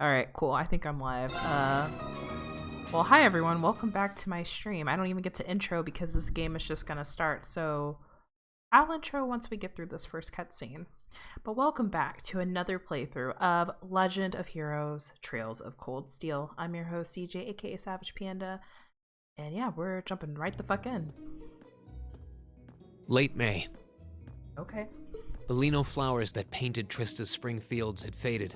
Alright, cool. I think I'm live. Well, hi everyone. Welcome back to my stream. I don't even get to intro because this game is just gonna start, so I'll intro once we get through this first cutscene. But welcome back to another playthrough of Legend of Heroes Trails of Cold Steel. I'm your host, CJ, aka Savage Panda, and yeah, we're jumping right the fuck in. Late May. Okay. The lino flowers that painted Trista's spring fields had faded,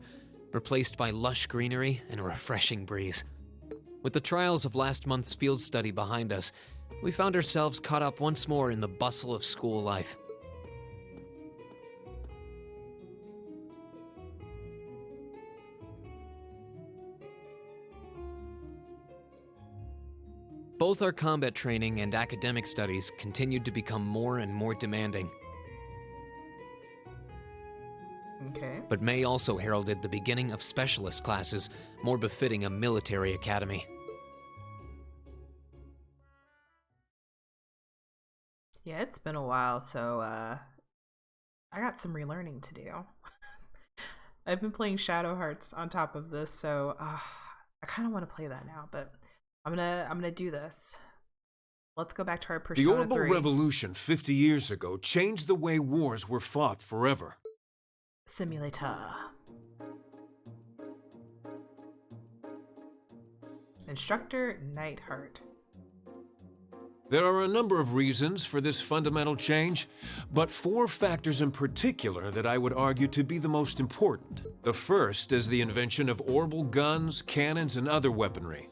replaced by lush greenery and a refreshing breeze. With the trials of last month's field study behind us, we found ourselves caught up once more in the bustle of school life. Both our combat training and academic studies continued to become more and more demanding. Okay. But May also heralded the beginning of specialist classes, more befitting a military academy. Yeah, it's been a while, so I got some relearning to do. I've been playing Shadow Hearts on top of this, so I kind of want to play that now, but I'm gonna do this. Let's go back to our Persona 3. The Orbital Revolution 50 years ago changed the way wars were fought forever. Simulator. Instructor Nightheart. There are a number of reasons for this fundamental change, but 4 factors in particular that I would argue to be the most important. The first is the invention of orbital guns, cannons, and other weaponry.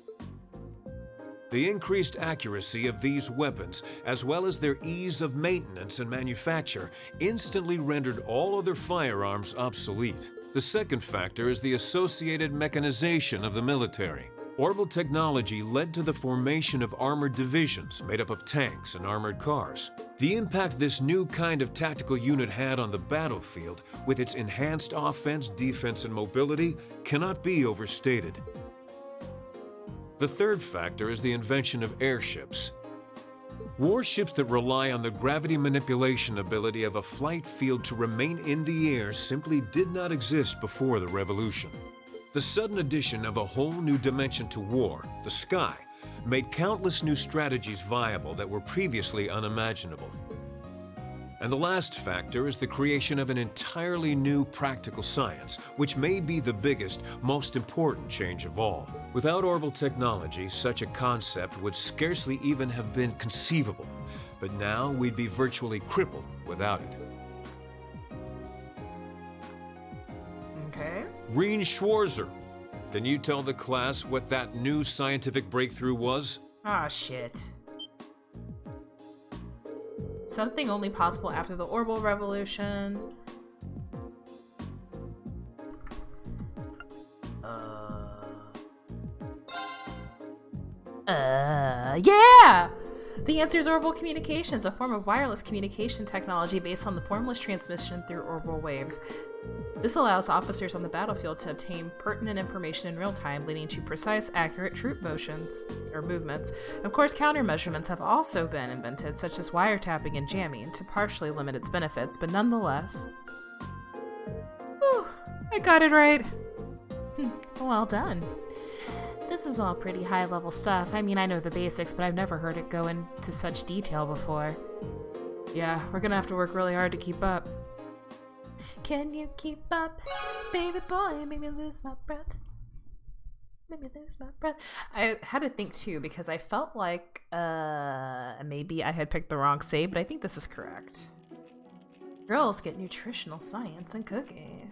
The increased accuracy of these weapons, as well as their ease of maintenance and manufacture, instantly rendered all other firearms obsolete. The second factor is the associated mechanization of the military. Orbital technology led to the formation of armored divisions made up of tanks and armored cars. The impact this new kind of tactical unit had on the battlefield, with its enhanced offense, defense, and mobility, cannot be overstated. The third factor is the invention of airships. Warships that rely on the gravity manipulation ability of a flight field to remain in the air simply did not exist before the revolution. The sudden addition of a whole new dimension to war, the sky, made countless new strategies viable that were previously unimaginable. And the last factor is the creation of an entirely new practical science, which may be the biggest, most important change of all. Without orbital technology, such a concept would scarcely even have been conceivable, but now we'd be virtually crippled without it. Okay. Reen Schwarzer, can you tell the class what that new scientific breakthrough was? Ah, shit. Something only possible after the Orbital Revolution. Yeah! The answer is orbital communications, a form of wireless communication technology based on the formless transmission through orbital waves. This allows officers on the battlefield to obtain pertinent information in real time, leading to precise, accurate troop motions or movements. Of course, countermeasurements have also been invented, such as wiretapping and jamming, to partially limit its benefits, but nonetheless. Whew, I got it right. Well done. This is all pretty high-level stuff. I mean, I know the basics, but I've never heard it go into such detail before. Yeah, we're gonna have to work really hard to keep up. Can you keep up, baby boy? Make me lose my breath. Make me lose my breath. I had to think too, because I felt like maybe I had picked the wrong save, but I think this is correct. Girls get nutritional science and cooking.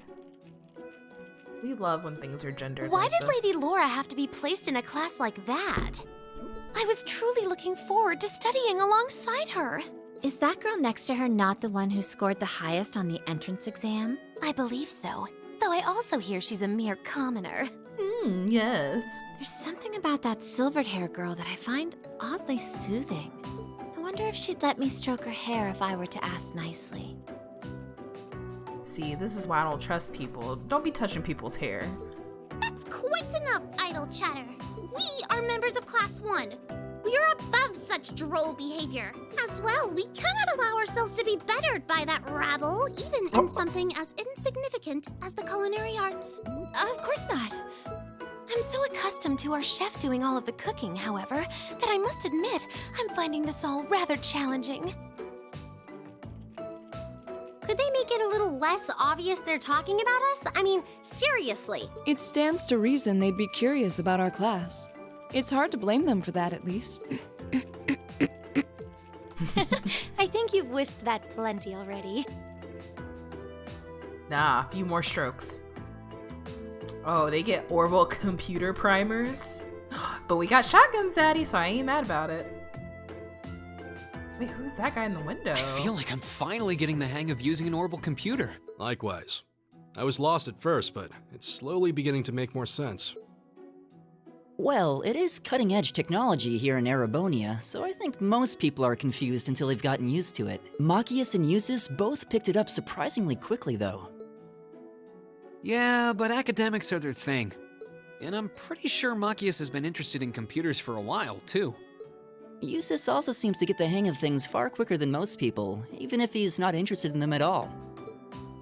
We love when things are gendered. Why like did this. Lady Laura have to be placed in a class like that? I was truly looking forward to studying alongside her. Is that girl next to her not the one who scored the highest on the entrance exam? I believe so, though I also hear she's a mere commoner. Yes. There's something about that silvered hair girl that I find oddly soothing. I wonder if she'd let me stroke her hair if I were to ask nicely. See, this is why I don't trust people. Don't be touching people's hair. That's quite enough idle chatter. We are members of Class 1. We are above such droll behavior. As well, we cannot allow ourselves to be bettered by that rabble, even in something as insignificant as the culinary arts. Of course not. I'm so accustomed to our chef doing all of the cooking, however, that I must admit I'm finding this all rather challenging. Could they make it a little less obvious they're talking about us? I mean, seriously. It stands to reason they'd be curious about our class. It's hard to blame them for that, at least. I think you've wished that plenty already. Nah, a few more strokes. Oh, they get Orbital computer primers. But we got shotguns, Zaddy, so I ain't mad about it. Wait, who's that guy in the window? I feel like I'm finally getting the hang of using an orbital computer. Likewise. I was lost at first, but it's slowly beginning to make more sense. Well, it is cutting-edge technology here in Erebonia, so I think most people are confused until they've gotten used to it. Machias and Eustace both picked it up surprisingly quickly, though. Yeah, but academics are their thing. And I'm pretty sure Machias has been interested in computers for a while, too. Eustace also seems to get the hang of things far quicker than most people, even if he's not interested in them at all.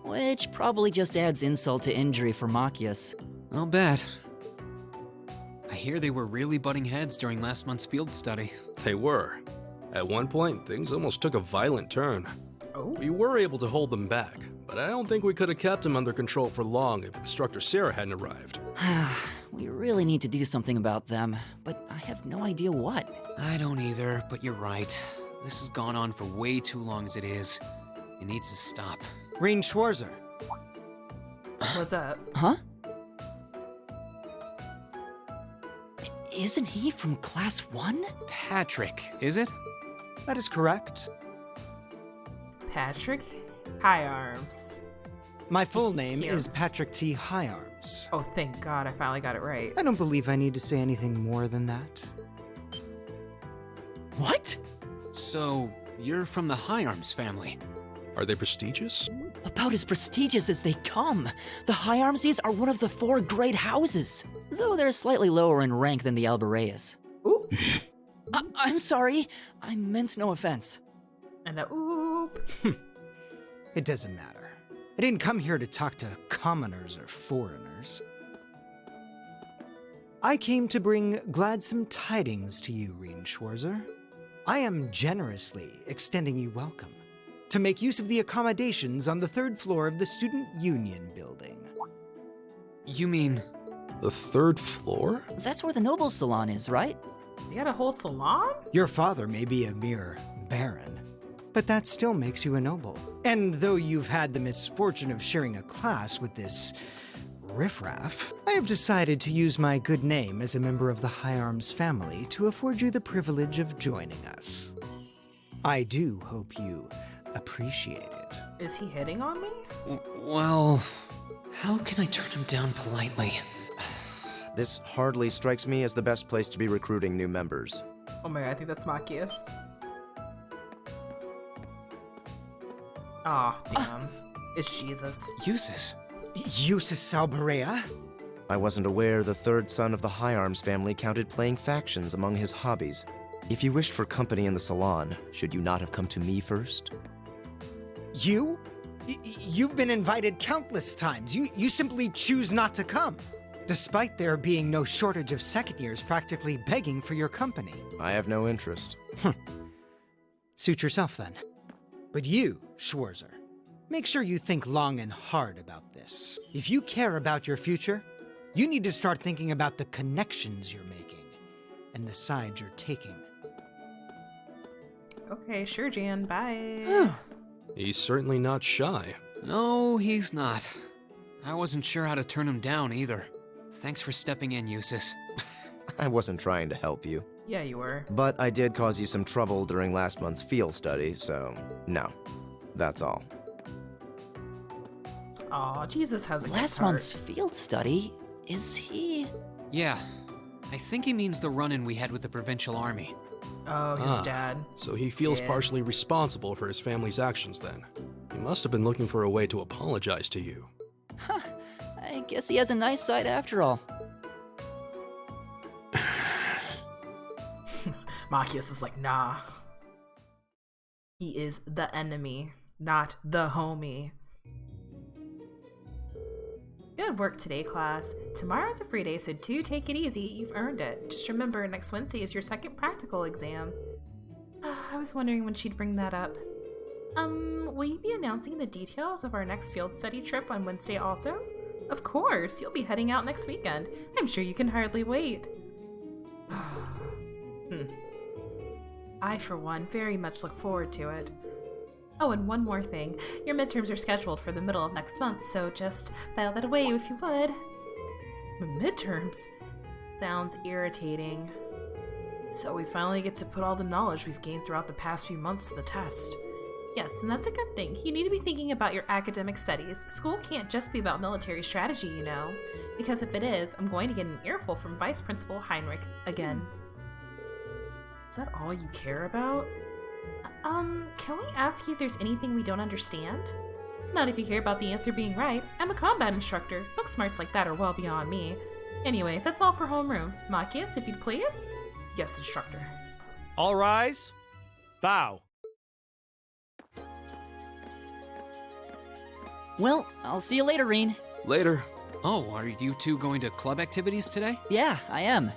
Which probably just adds insult to injury for Machias. I'll bet. I hear they were really butting heads during last month's field study. They were. At one point, things almost took a violent turn. Oh. We were able to hold them back, but I don't think we could have kept them under control for long if Instructor Sarah hadn't arrived. We really need to do something about them, but I have no idea what. I don't either, but you're right. This has gone on for way too long as it is. It needs to stop. Rean Schwarzer. What's up? Huh? Isn't he from Class 1? Patrick, is it? That is correct. Patrick Higharms. My full name is Higharms. Patrick T. Higharms. Oh, thank God, I finally got it right. I don't believe I need to say anything more than that. What? So, you're from the Higharms family. Are they prestigious? About as prestigious as they come. The Higharmses are one of the 4 great houses, though they're slightly lower in rank than the Albareas. Ooh. I'm sorry. I meant no offense. And a oop. It doesn't matter. I didn't come here to talk to commoners or foreigners. I came to bring gladsome tidings to you, Rean Schwarzer. I am generously extending you welcome to make use of the accommodations on the 3rd floor of the Student Union building. You mean... The 3rd floor? That's where the Nobles Salon is, right? You got a whole salon? Your father may be a mere baron, but that still makes you a noble. And though you've had the misfortune of sharing a class with this riffraff, I have decided to use my good name as a member of the Higharms family to afford you the privilege of joining us. I do hope you appreciate it. Is he hitting on me? Well... How can I turn him down politely? This hardly strikes me as the best place to be recruiting new members. Oh my God, I think that's Machias. Aw, damn. It's Jesus. Eustace. Eustace Albarea? I wasn't aware the 3rd son of the Higharms family counted playing factions among his hobbies. If you wished for company in the salon, should you not have come to me first? You? You've been invited countless times. You simply choose not to come, despite there being no shortage of second years practically begging for your company. I have no interest. Suit yourself then. But you, Schwarzer, make sure you think long and hard about this. If you care about your future, you need to start thinking about the connections you're making and the sides you're taking. Okay, sure, Jan. Bye. He's certainly not shy. No, he's not. I wasn't sure how to turn him down either. Thanks for stepping in, Eustace. I wasn't trying to help you. Yeah, you were. But I did cause you some trouble during last month's field study, so no. That's all. Aw, Jesus has a good Last heart. month's field study? Is he... Yeah. I think he means the run-in we had with the Provincial Army. Oh, his dad. So he feels Yeah. partially responsible for his family's actions then. He must have been looking for a way to apologize to you. I guess he has a nice side after all. Machias is like, nah. He is the enemy, not the homie. Good work today, class. Tomorrow's a free day, so do take it easy. You've earned it. Just remember, next Wednesday is your second practical exam. I was wondering when she'd bring that up. Will you be announcing the details of our next field study trip on Wednesday also? Of course, you'll be heading out next weekend. I'm sure you can hardly wait. I, for one, very much look forward to it. Oh, and one more thing. Your midterms are scheduled for the middle of next month, so just file that away if you would. Midterms? Sounds irritating. So we finally get to put all the knowledge we've gained throughout the past few months to the test. Yes, and that's a good thing. You need to be thinking about your academic studies. School can't just be about military strategy, you know. Because if it is, I'm going to get an earful from Vice Principal Heinrich again. Is that all you care about? Can we ask you if there's anything we don't understand? Not if you care about the answer being right. I'm a combat instructor. Book smarts like that are well beyond me. Anyway, that's all for homeroom. Machias, if you'd please? Yes, instructor. All rise. Bow. Well, I'll see you later, Reen. Later. Oh, are you two going to club activities today? Yeah, I am.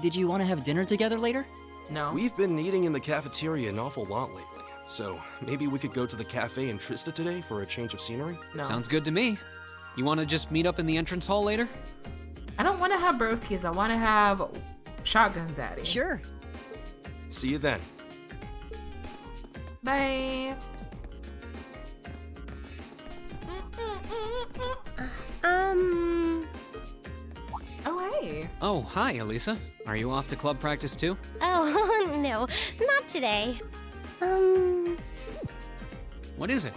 Did you want to have dinner together later? No. We've been eating in the cafeteria an awful lot lately, so maybe we could go to the cafe in Trista today for a change of scenery? No. Sounds good to me. You want to just meet up in the entrance hall later? I don't want to have broskies. I want to have shotguns at it. Sure. See you then. Bye. Oh, hey. Oh, hi, Elisa. Are you off to club practice too? Oh, no, not today. What is it?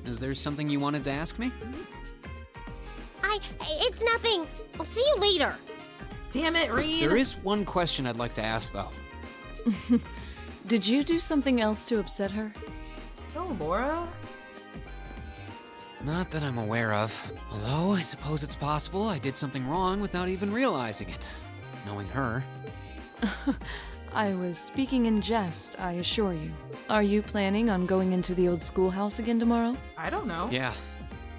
Is there something you wanted to ask me? It's nothing. I'll see you later. Damn it, Reed. There is one question I'd like to ask, though. Did you do something else to upset her? Oh, Laura? Not that I'm aware of. Although, I suppose it's possible I did something wrong without even realizing it. Knowing her. I was speaking in jest, I assure you. Are you planning on going into the old schoolhouse again tomorrow? I don't know. Yeah.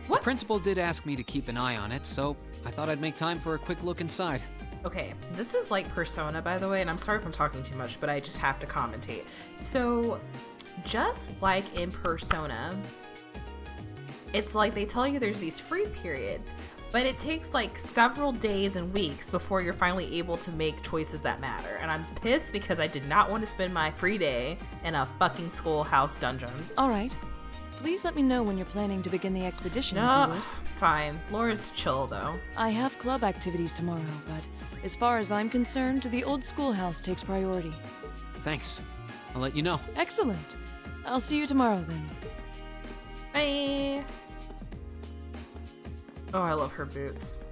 What? The principal did ask me to keep an eye on it, so I thought I'd make time for a quick look inside. Okay, this is like Persona, by the way, and I'm sorry if I'm talking too much, but I just have to commentate. So, just like in Persona, it's like they tell you there's these free periods, but it takes like several days and weeks before you're finally able to make choices that matter. And I'm pissed because I did not want to spend my free day in a fucking schoolhouse dungeon. All right. Please let me know when you're planning to begin the expedition. if you No, would. fine. Laura's chill though. I have club activities tomorrow, but as far as I'm concerned, the old schoolhouse takes priority. Thanks. I'll let you know. Excellent. I'll see you tomorrow then. Bye. Oh, I love her boots.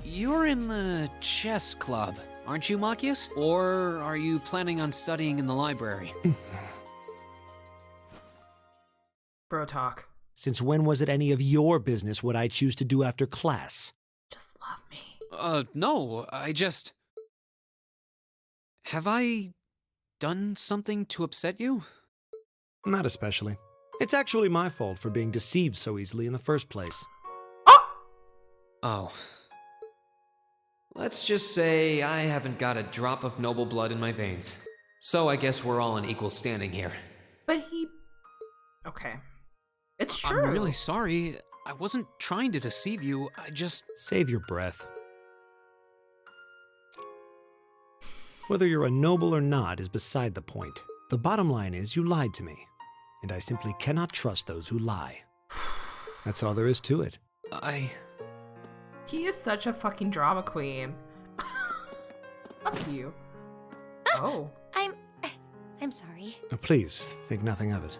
You're in the chess club, aren't you, Machias? Or are you planning on studying in the library? Bro talk. Since when was it any of your business what I choose to do after class? Just love me. No, I just... Have I done something to upset you? Not especially. It's actually my fault for being deceived so easily in the first place. Oh. Let's just say I haven't got a drop of noble blood in my veins. So I guess we're all in equal standing here. But he... Okay. It's true. I'm really sorry. I wasn't trying to deceive you. I just... Save your breath. Whether you're a noble or not is beside the point. The bottom line is you lied to me, and I simply cannot trust those who lie. That's all there is to it. He is such a fucking drama queen. Fuck you. Oh. I'm sorry. Please, think nothing of it.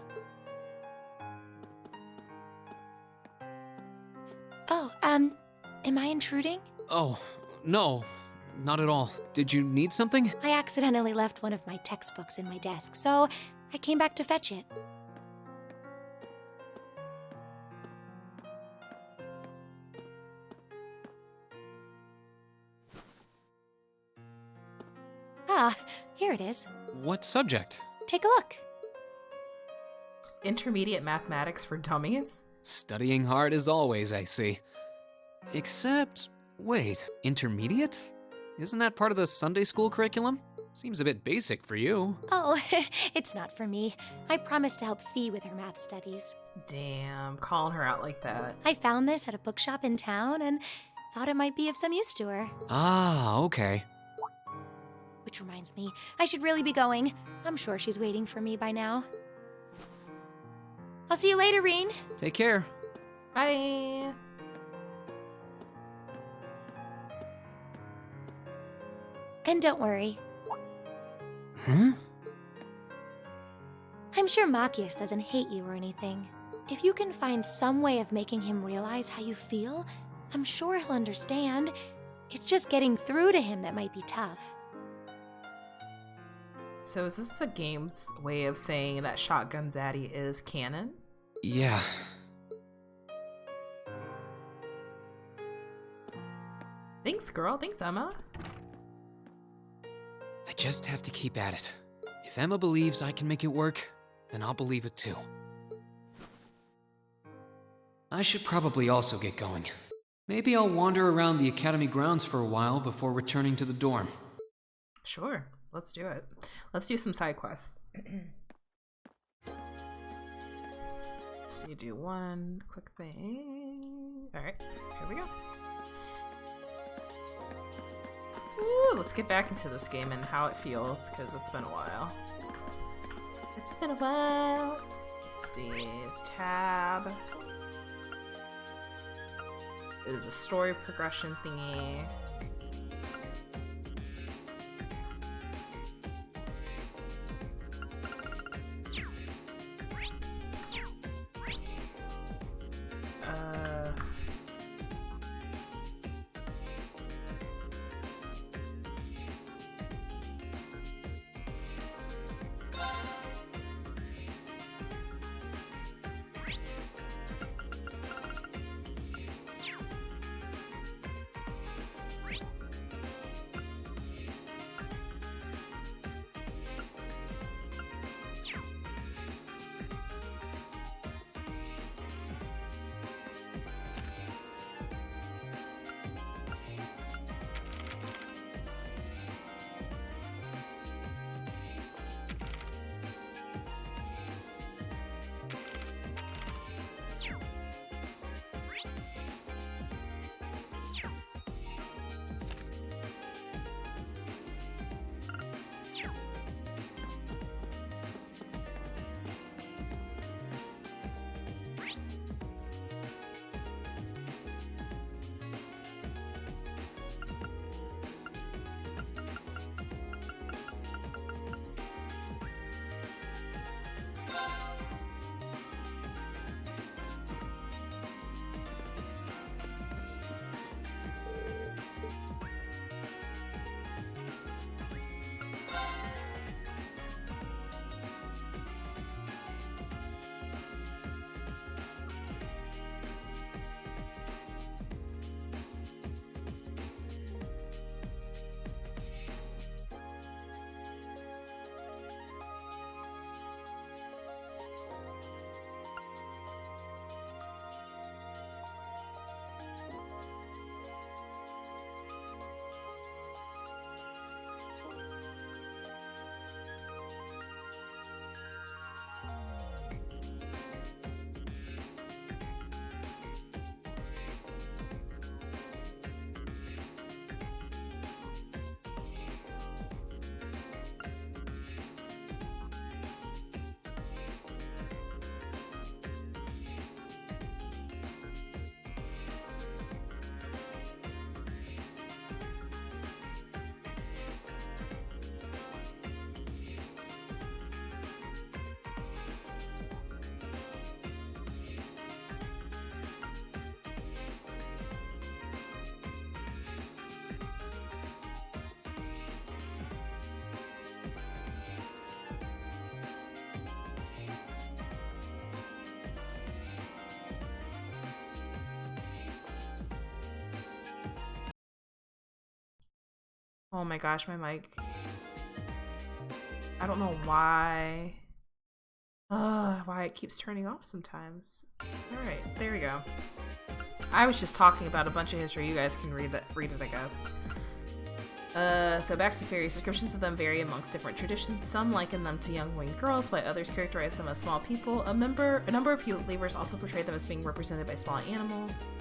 Oh, am I intruding? Oh, no. Not at all. Did you need something? I accidentally left one of my textbooks in my desk, so I came back to fetch it. Ah, here Here it is. What subject? Take a look. Intermediate mathematics for dummies? Studying hard as always, I see. Except, wait, intermediate? Isn't that part of the Sunday school curriculum? Seems a bit basic for you. Oh, it's not for me. I promised to help Fee with her math studies. Damn, calling her out like that. I found this at a bookshop in town and thought it might be of some use to her. Ah, okay. Which reminds me, I should really be going. I'm sure she's waiting for me by now. I'll see you later, Reen. Take care. Bye. And don't worry. Huh? I'm sure Machias doesn't hate you or anything. If you can find some way of making him realize how you feel, I'm sure he'll understand. It's just getting through to him that might be tough. So is this a game's way of saying that Shotgun Zaddy is canon? Yeah. Thanks, girl. Thanks, Emma. I just have to keep at it. If Emma believes I can make it work, then I'll believe it too. I should probably also get going. Maybe I'll wander around the academy grounds for a while before returning to the dorm. Sure. Let's do it. Let's do some side quests. So you do one quick thing. Alright, here we go. Ooh, let's get back into this game and how it feels, because it's been a while. It's been a while. Let's see, it's tab. It is a story progression thingy. Oh my gosh, my mic. I don't know why. Why it keeps turning off sometimes. Alright, there we go. I was just talking about a bunch of history. You guys can read it, I guess. So back to fairies. Descriptions of them vary amongst different traditions. Some liken them to young winged girls, while others characterize them as small people. A number of believers also portray them as being represented by small animals.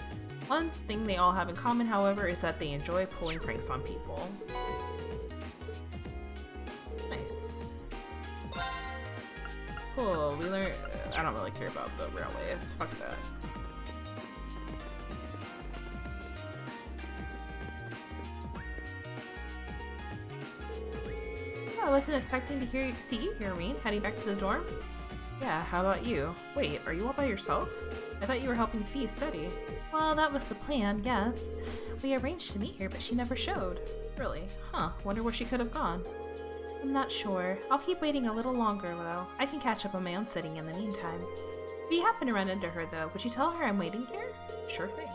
One thing they all have in common, however, is that they enjoy pulling pranks on people. Nice. Cool, we learned... I don't really care about the railways. Fuck that. I wasn't expecting to see you here, Rean. Heading back to the dorm? Yeah, how about you? Wait, are you all by yourself? I thought you were helping Fee study. Well, that was the plan, yes. We arranged to meet here, but she never showed. Really? Huh, wonder where she could have gone. I'm not sure. I'll keep waiting a little longer, though. I can catch up on my own studying in the meantime. If you happen to run into her, though, would you tell her I'm waiting here? Sure thing.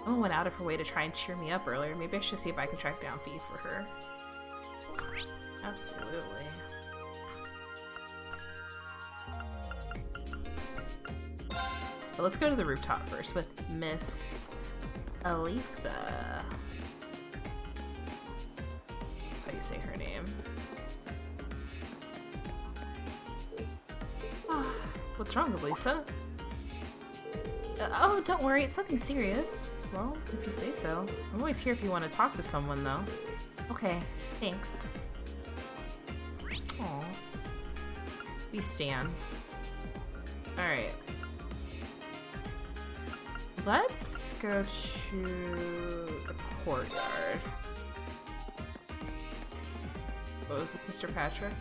Emma went out of her way to try and cheer me up earlier. Maybe I should see if I can track down Fee for her. Absolutely. But let's go to the rooftop first with Miss Elisa. That's how you say her name. What's wrong, Elisa? Oh, don't worry, it's nothing serious. Well, if you say so. I'm always here if you want to talk to someone, though. Okay, thanks. Aww. We stan. Alright. Let's go to the courtyard. Oh, is this Mr. Patrick?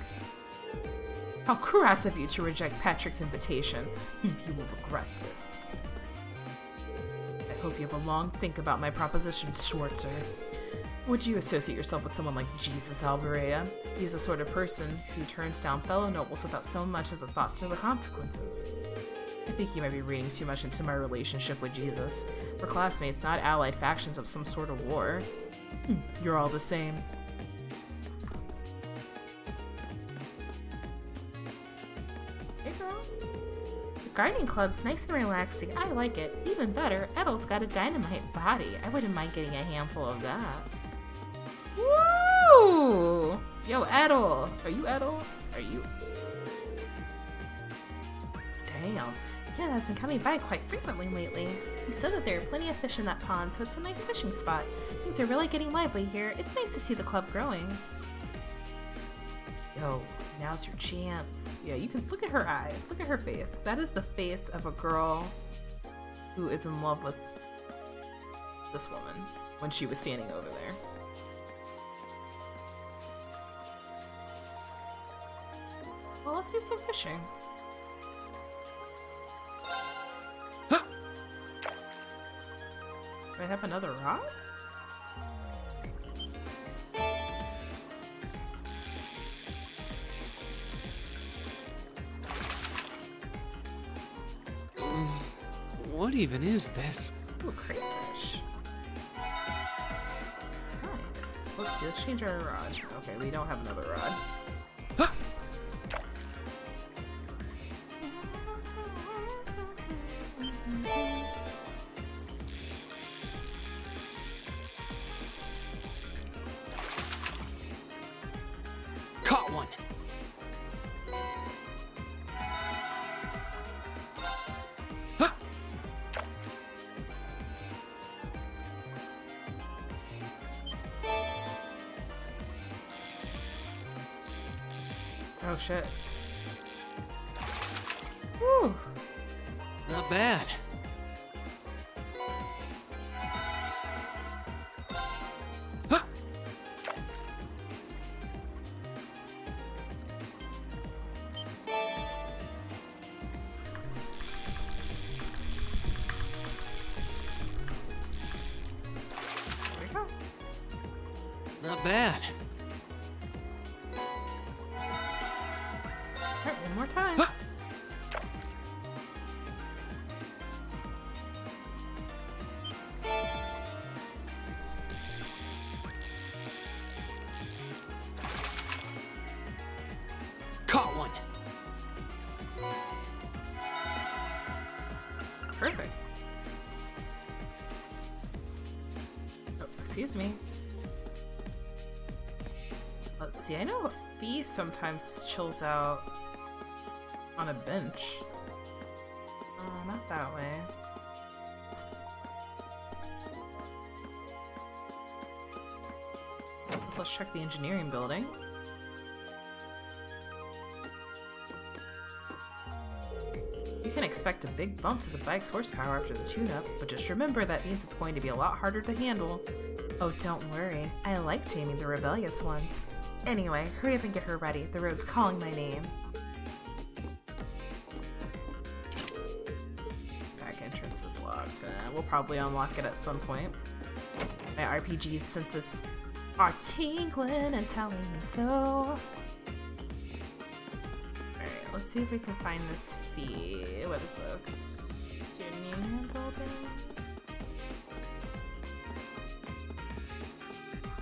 How crass of you to reject Patrick's invitation. You will regret this. I hope you have a long think about my proposition, Schwarzer. Would you associate yourself with someone like Jesus Alvarea? He's the sort of person who turns down fellow nobles without so much as a thought to the consequences. I think you might be reading too much into my relationship with Jesus. We're classmates, not allied factions of some sort of war. You're all the same. Hey girl. The gardening club's nice and relaxing. I like it. Even better, Edel's got a dynamite body. I wouldn't mind getting a handful of that. Woo! Yo, Edel! Are you Edel? Are you... Damn. Ken has been coming by quite frequently lately. He said that there are plenty of fish in that pond, so it's a nice fishing spot. Things are really getting lively here. It's nice to see the club growing. Yo, now's your chance. Yeah, you can look at her eyes. Look at her face. That is the face of a girl who is in love with this woman when she was standing over there. Well, let's do some fishing. Do I have another rod? What even is this? Ooh, crayfish. Nice. Let's change our rod. Okay, we don't have another rod. Caught one! Oh shit. Whew. Not bad. There we go. Not bad. Alright, one more time. perfect. Oh, excuse me. Let's see, I know Fee sometimes chills out on a bench. Oh, not that way. Let's check the engineering building. You can expect a big bump to the bike's horsepower after the tune-up, but just remember that means it's going to be a lot harder to handle. Oh, don't worry. I like taming the rebellious ones. Anyway, hurry up and get her ready. The road's calling my name. Back entrance is locked. We'll probably unlock it at some point. My RPG senses are tingling and telling me so. Alright, let's see if we can find this Fee. What is this? Union building?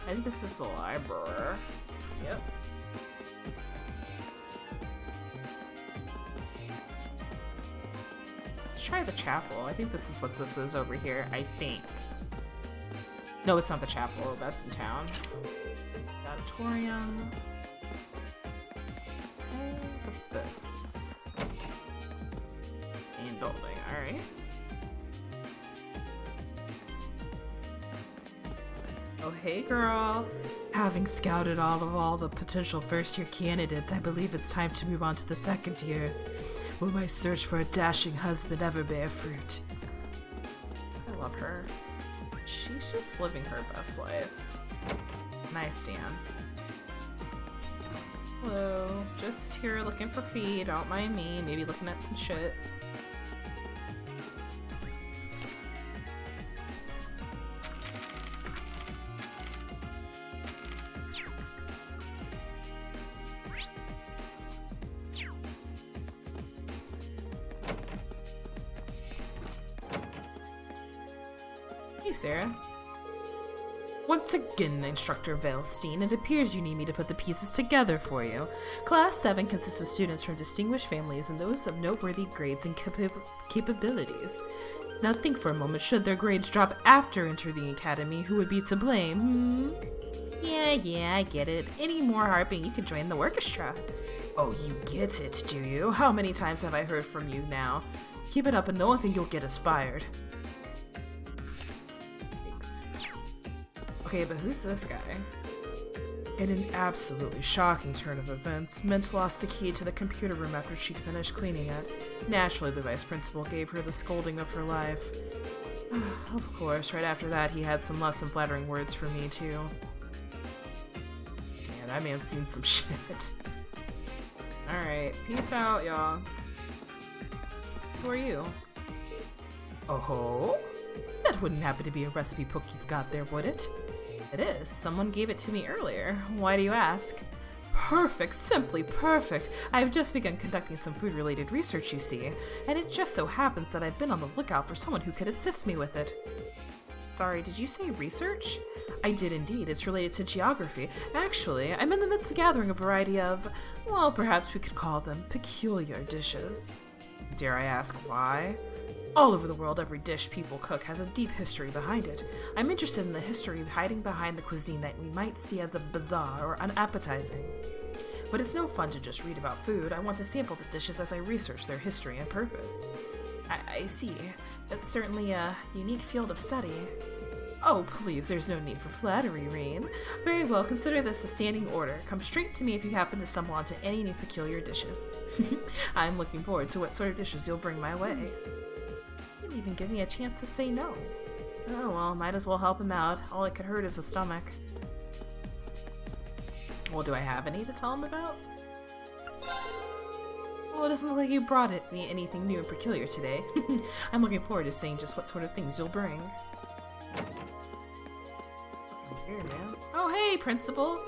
I think this is the library. Yep. Let's try the chapel. I think this is what this is over here. I think. No, it's not the chapel. That's in town. The auditorium. Okay, what's this? Main building. Alright. Oh, hey, girl. Having scouted all the potential first-year candidates, I believe it's time to move on to the second years. Will my search for a dashing husband ever bear fruit? I love her. She's just living her best life. Nice, Dan. Hello. Just here looking for Fee. Don't mind me. Maybe looking at some shit. Hey, Sarah. Once again, Instructor Veilstein, it appears you need me to put the pieces together for you. Class 7 consists of students from distinguished families and those of noteworthy grades and capabilities. Now think for a moment, should their grades drop after entering the academy, who would be to blame? Yeah, I get it. Any more harping, you could join the orchestra. Oh, you get it, do you? How many times have I heard from you now? Keep it up and the only thing you'll get is fired. Okay, but who's this guy? In an absolutely shocking turn of events, Mint lost the key to the computer room after she'd finished cleaning it. Naturally, the vice principal gave her the scolding of her life. Of course, right after that, he had some less than flattering words for me, too. Yeah, that man's seen some shit. Alright, peace out, y'all. Who are you? Oh ho? That wouldn't happen to be a recipe book you've got there, would it? It is. Someone gave it to me earlier. Why do you ask? Perfect. Simply perfect. I've just begun conducting some food-related research, you see, and it just so happens that I've been on the lookout for someone who could assist me with it. Sorry, did you say research? I did indeed. It's related to geography. Actually, I'm in the midst of gathering a variety of, well, perhaps we could call them peculiar dishes. Dare I ask why? All over the world, every dish people cook has a deep history behind it. I'm interested in the history hiding behind the cuisine that we might see as a bizarre or unappetizing. But it's no fun to just read about food. I want to sample the dishes as I research their history and purpose. I see. That's certainly a unique field of study. Oh, please, there's no need for flattery, Rean. Very well, consider this a standing order. Come straight to me if you happen to stumble onto any new peculiar dishes. I'm looking forward to what sort of dishes you'll bring my way. Didn't even give me a chance to say no. Oh well, might as well help him out. All it could hurt is the stomach. Well, do I have any to tell him about? Well, it doesn't look like you brought me anything new and peculiar today. I'm looking forward to seeing just what sort of things you'll bring. Here now. Oh hey, Principal!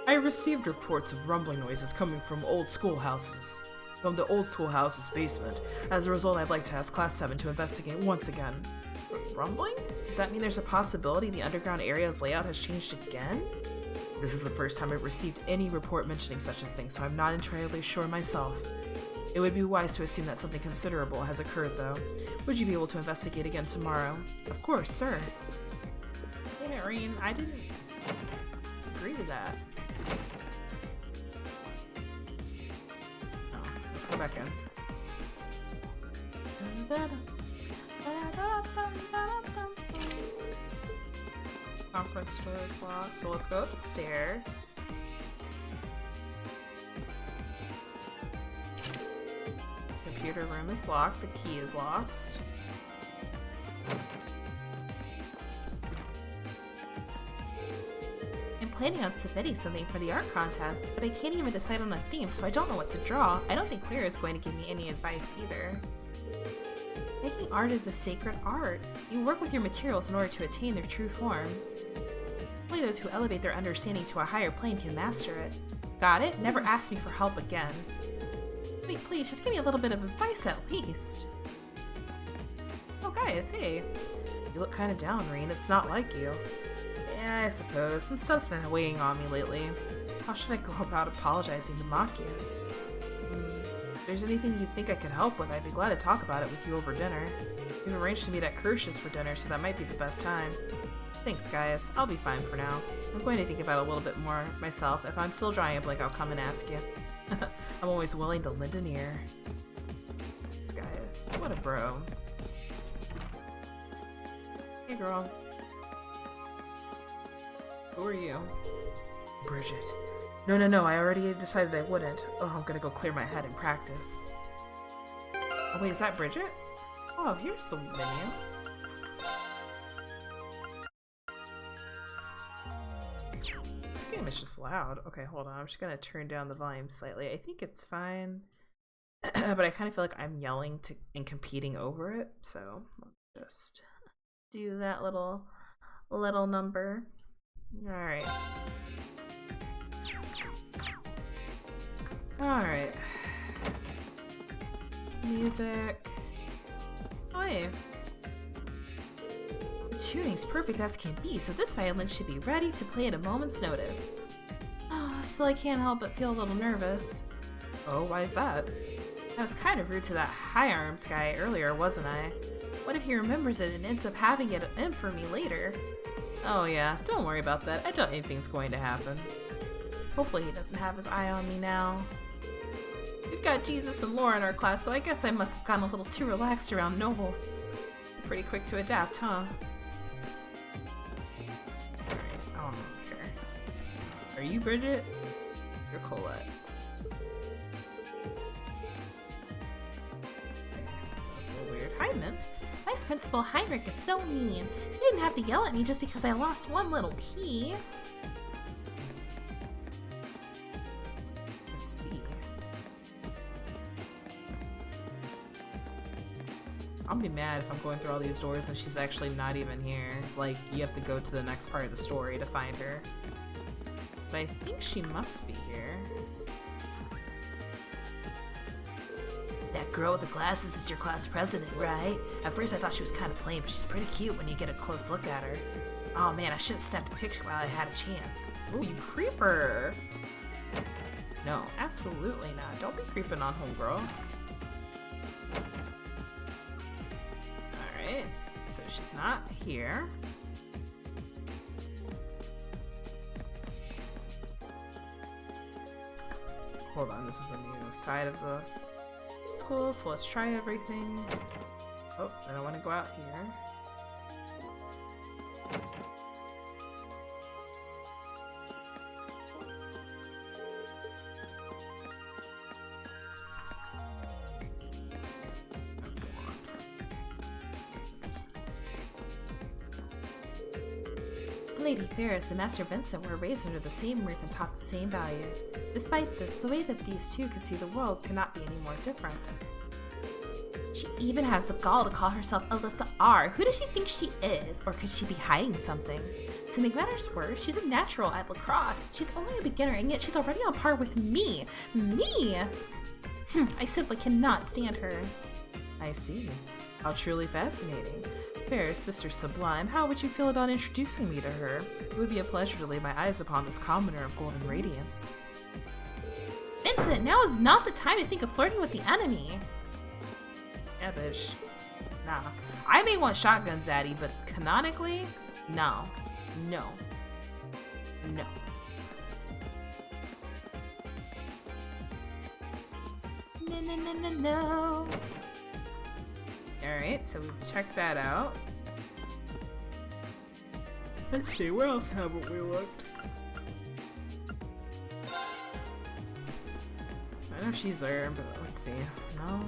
I received reports of rumbling noises coming from the old schoolhouse's basement. As a result, I'd like to ask Class 7 to investigate once again. Rumbling? Does that mean there's a possibility the underground area's layout has changed again? This is the first time I've received any report mentioning such a thing, so I'm not entirely sure myself. It would be wise to assume that something considerable has occurred, though. Would you be able to investigate again tomorrow? Of course, sir. Damn it, Rean, I didn't agree to that. Oh, let's go back in. Conference door is locked, so let's go upstairs. Computer room is locked, the key is lost. I'm planning on submitting something for the art contest, but I can't even decide on a theme, so I don't know what to draw. I don't think Claire is going to give me any advice either. Making art is a sacred art. You work with your materials in order to attain their true form. Only those who elevate their understanding to a higher plane can master it. Got it? Never ask me for help again. Wait, please, just give me a little bit of advice at least. Oh guys, hey. You look kinda down, Rean. It's not like you. Yeah, I suppose. Some stuff's been weighing on me lately. How should I go about apologizing to Machias? If there's anything you think I could help with, I'd be glad to talk about it with you over dinner. We've arranged to meet at Kirsch's for dinner, so that might be the best time. Thanks, guys. I'll be fine for now. I'm going to think about it a little bit more myself. If I'm still drawing a blank, I'll come and ask you. I'm always willing to lend an ear. Thanks, guys. What a bro. Hey, girl. Who are you? Bridget. No, I already decided I wouldn't. Oh, I'm gonna go clear my head and practice. Oh, wait, is that Bridget? Oh, here's the menu. This game is just loud. Okay, hold on. I'm just gonna turn down the volume slightly. I think it's fine. But I kind of feel like I'm yelling and competing over it. So let's just do that little number. Alright. Alright. Music. Oh, yeah. The tuning's perfect as can be, so this violin should be ready to play at a moment's notice. Oh, still I can't help but feel a little nervous. Oh, why is that? I was kind of rude to that high arms guy earlier, wasn't I? What if he remembers it and ends up having it in for me later? Oh yeah, don't worry about that. I doubt anything's going to happen. Hopefully he doesn't have his eye on me now. We've got Jesus and Laura in our class, so I guess I must have gotten a little too relaxed around nobles. Pretty quick to adapt, huh? Alright, I don't care. Are you Bridget? You're Colette. That's a little weird. Hi, Mint. Vice Principal Heinrich is so mean. He didn't have to yell at me just because I lost one little key. I'll be mad if I'm going through all these doors and she's actually not even here. Like, you have to go to the next part of the story to find her. But I think she must be here. That girl with the glasses is your class president, right? At first I thought she was kind of plain, but she's pretty cute when you get a close look at her. Oh man, I should have snapped a picture while I had a chance. Ooh, you creeper! No, absolutely not. Don't be creeping on homegirl. Alright, so she's not here. Hold on, this is a new side of the school, so let's try everything. Oh, I don't want to go out here. Lady Ferris and Master Vincent were raised under the same roof and taught the same values. Despite this, the way that these two could see the world could not be any more different. She even has the gall to call herself Alyssa R. Who does she think she is? Or could she be hiding something? To make matters worse, she's a natural at lacrosse. She's only a beginner, and yet she's already on par with me. Me! I simply cannot stand her. I see. How truly fascinating. Fair Sister Sublime, how would you feel about introducing me to her? It would be a pleasure to lay my eyes upon this commoner of golden radiance. Vincent! isn't. Now is not the time to think of flirting with the enemy. Yeah, bitch. Nah. I may want shotgun zaddy, but canonically, no. No. No. No, no, no, no, no. Alright, so we've checked that out. Let's see, where else haven't we looked? I know she's there, but let's see. No.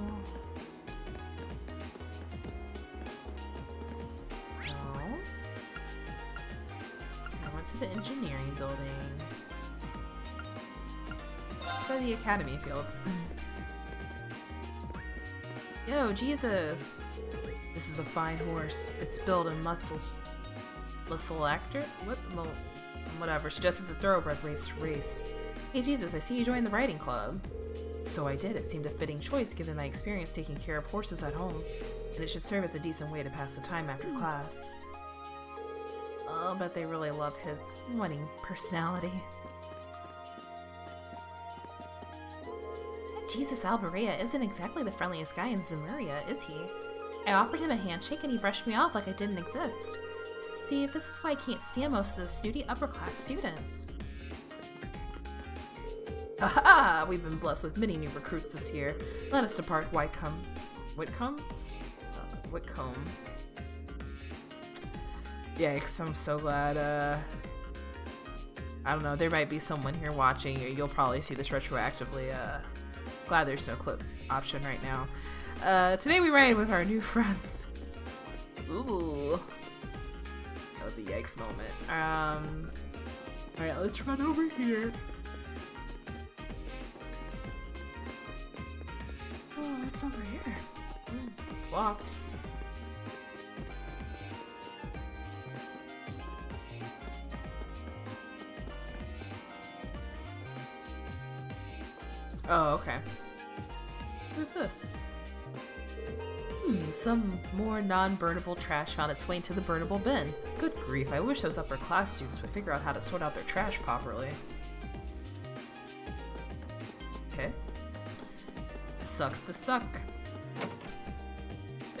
No. I went to the engineering building. Let's go to the academy field. Yo, Jesus! This is a fine horse. It's built in muscles. Muscle actor? What? Whatever. Suggests it's a thoroughbred race. Hey, Jesus, I see you joined the riding club. So I did. It seemed a fitting choice given my experience taking care of horses at home. And it should serve as a decent way to pass the time after class. Oh, but they really love his winning personality. Jesus, Alberea isn't exactly the friendliest guy in Zemuria, is he? I offered him a handshake and he brushed me off like I didn't exist. See, this is why I can't stand most of those snooty upper-class students. Aha! We've been blessed with many new recruits this year. Let us depart Whitcomb. Whitcomb? Whitcomb. Yikes, I'm so glad, I don't know, there might be someone here watching, or you'll probably see this retroactively, glad there's no clip option right now. Today we ride with our new friends. Ooh. That was a yikes moment. Alright, let's run over here. Oh, it's over here. It's locked. Oh, okay. Who's this? Some more non-burnable trash found its way into the burnable bins. Good grief, I wish those upper class students would figure out how to sort out their trash properly. Okay. Sucks to suck.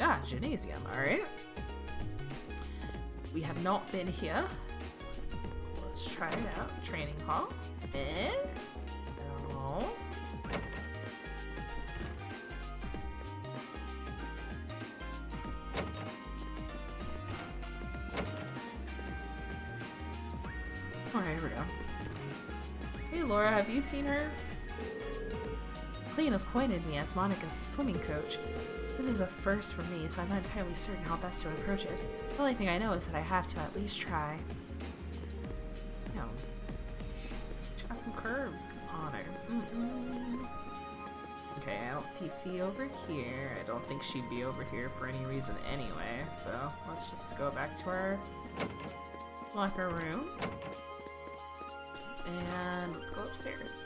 Ah, gymnasium, alright. We have not been here. Let's try it out. Training hall. No. Alright, here we go. Hey Laura, have you seen her? Clean appointed me as Monica's swimming coach. This is a first for me, so I'm not entirely certain how best to approach it. The only thing I know is that I have to at least try. No. She got some curves on her. Okay, I don't see Fee over here. I don't think she'd be over here for any reason anyway, so let's just go back to our locker room. And let's go upstairs.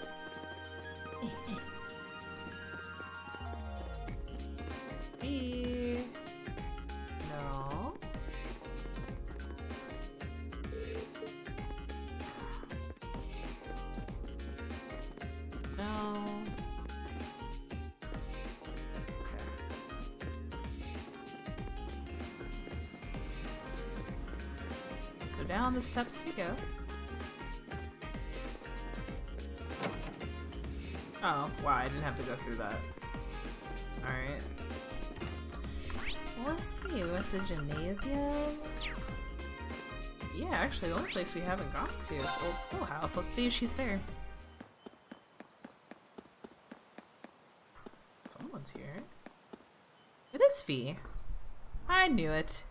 No. No. Okay. So down the steps we go. Oh, wow, I didn't have to go through that. Alright. Let's see, what's the gymnasium? Yeah, actually, the only place we haven't got to is Old Schoolhouse. Let's see if she's there. Someone's here. It is Fee. I knew it.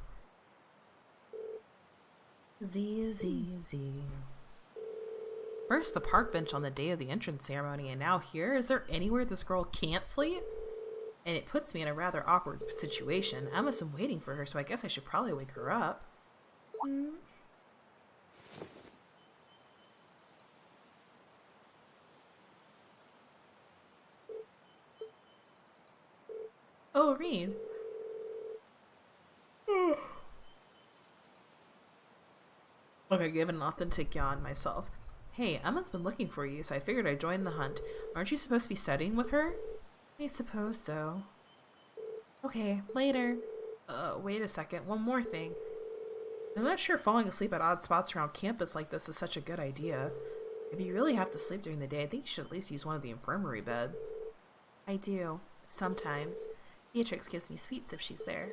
Z. First the park bench on the day of the entrance ceremony, and now here? Is there anywhere this girl can't sleep? And it puts me in a rather awkward situation. Emma's been waiting for her, so I guess I should probably wake her up. Oh, Reed. Look, I gave an authentic yawn myself. Hey, Emma's been looking for you, so I figured I'd join the hunt. Aren't you supposed to be studying with her? I suppose so. Okay, later. Wait a second, one more thing. I'm not sure falling asleep at odd spots around campus like this is such a good idea. If you really have to sleep during the day, I think you should at least use one of the infirmary beds. I do. Sometimes. Beatrix gives me sweets if she's there.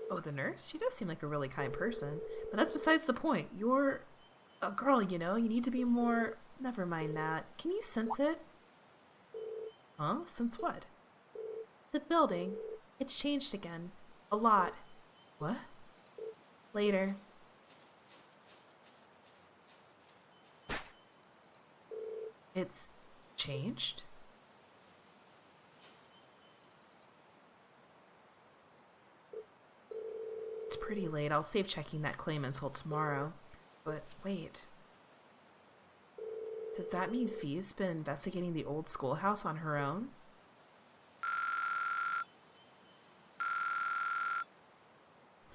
Oh, the nurse? She does seem like a really kind person. But that's besides the point. You're a girl, you know. You need to be more... Never mind that. Can you sense it? Huh? Sense what? The building. It's changed again. A lot. What? Later. It's changed? It's pretty late. I'll save checking that claim until tomorrow. But wait. Does that mean Fee's been investigating the old schoolhouse on her own?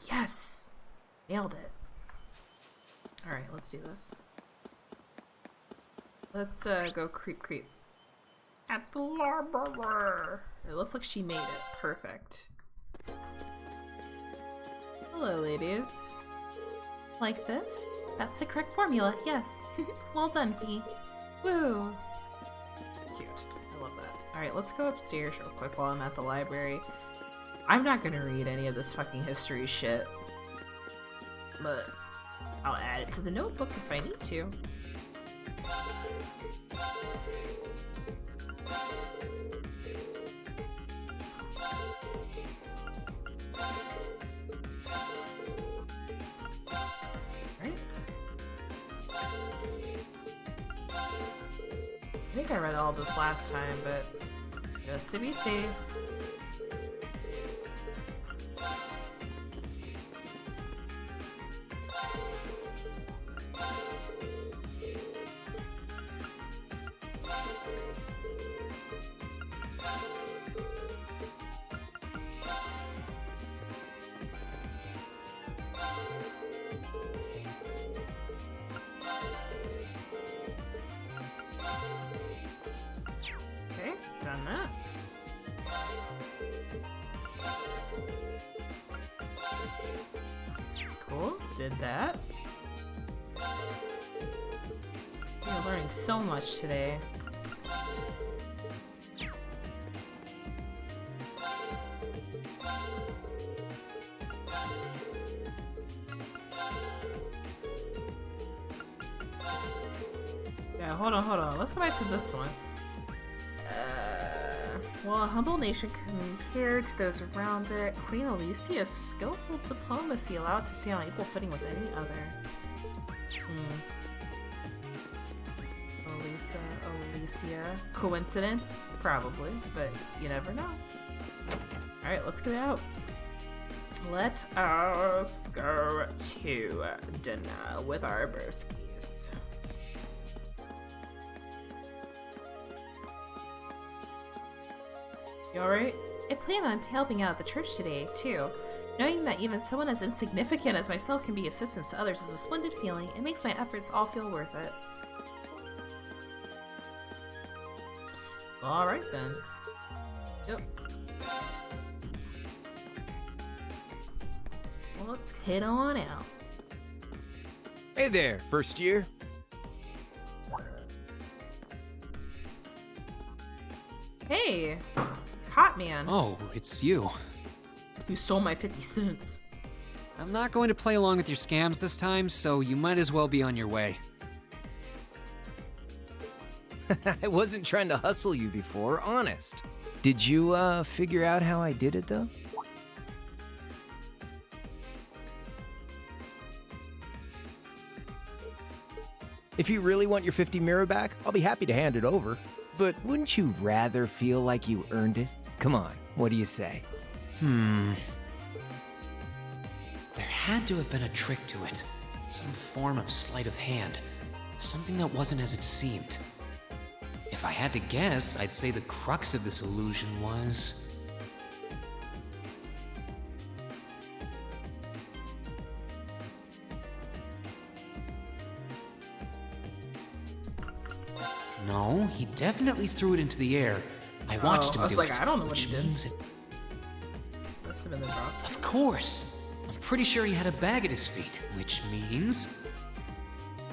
Yes! Nailed it. Alright, let's do this. Let's go creep. At the library! It looks like she made it. Perfect. Hello, ladies. Like this? That's the correct formula, yes. Well done, Fee. Woo! Cute. I love that. Alright, let's go upstairs real quick while I'm at the library. I'm not gonna read any of this fucking history shit. But I'll add it to the notebook if I need to. Right? I think I read all this last time, but just to be safe. Done that. Cool, did that. We're learning so much today. Yeah, hold on. Let's go back to this one. While a humble nation compared to those around it, Queen Alicia, skillful diplomacy allowed to stay on equal footing with any other. Alicia. Coincidence? Probably, but you never know. Alright, let's get out. Let us go to dinner with our broskies. You alright? I plan on helping out at the church today, too. Knowing that even someone as insignificant as myself can be assistance to others is a splendid feeling. It makes my efforts all feel worth it. Alright then. Yep. Well, let's head on out. Hey there, first year. Hey! Hot man. Oh, it's you. You stole my 50 cents. I'm not going to play along with your scams this time, so you might as well be on your way. I wasn't trying to hustle you before, honest. Did you, figure out how I did it, though? If you really want your 50 mirror back, I'll be happy to hand it over. But wouldn't you rather feel like you earned it? Come on, what do you say? There had to have been a trick to it. Some form of sleight of hand. Something that wasn't as it seemed. If I had to guess, I'd say the crux of this illusion was... No, he definitely threw it into the air. I watched him I was do like, it. I don't know what which he did. means it. Must have been the drops. Of course! I'm pretty sure he had a bag at his feet, which means...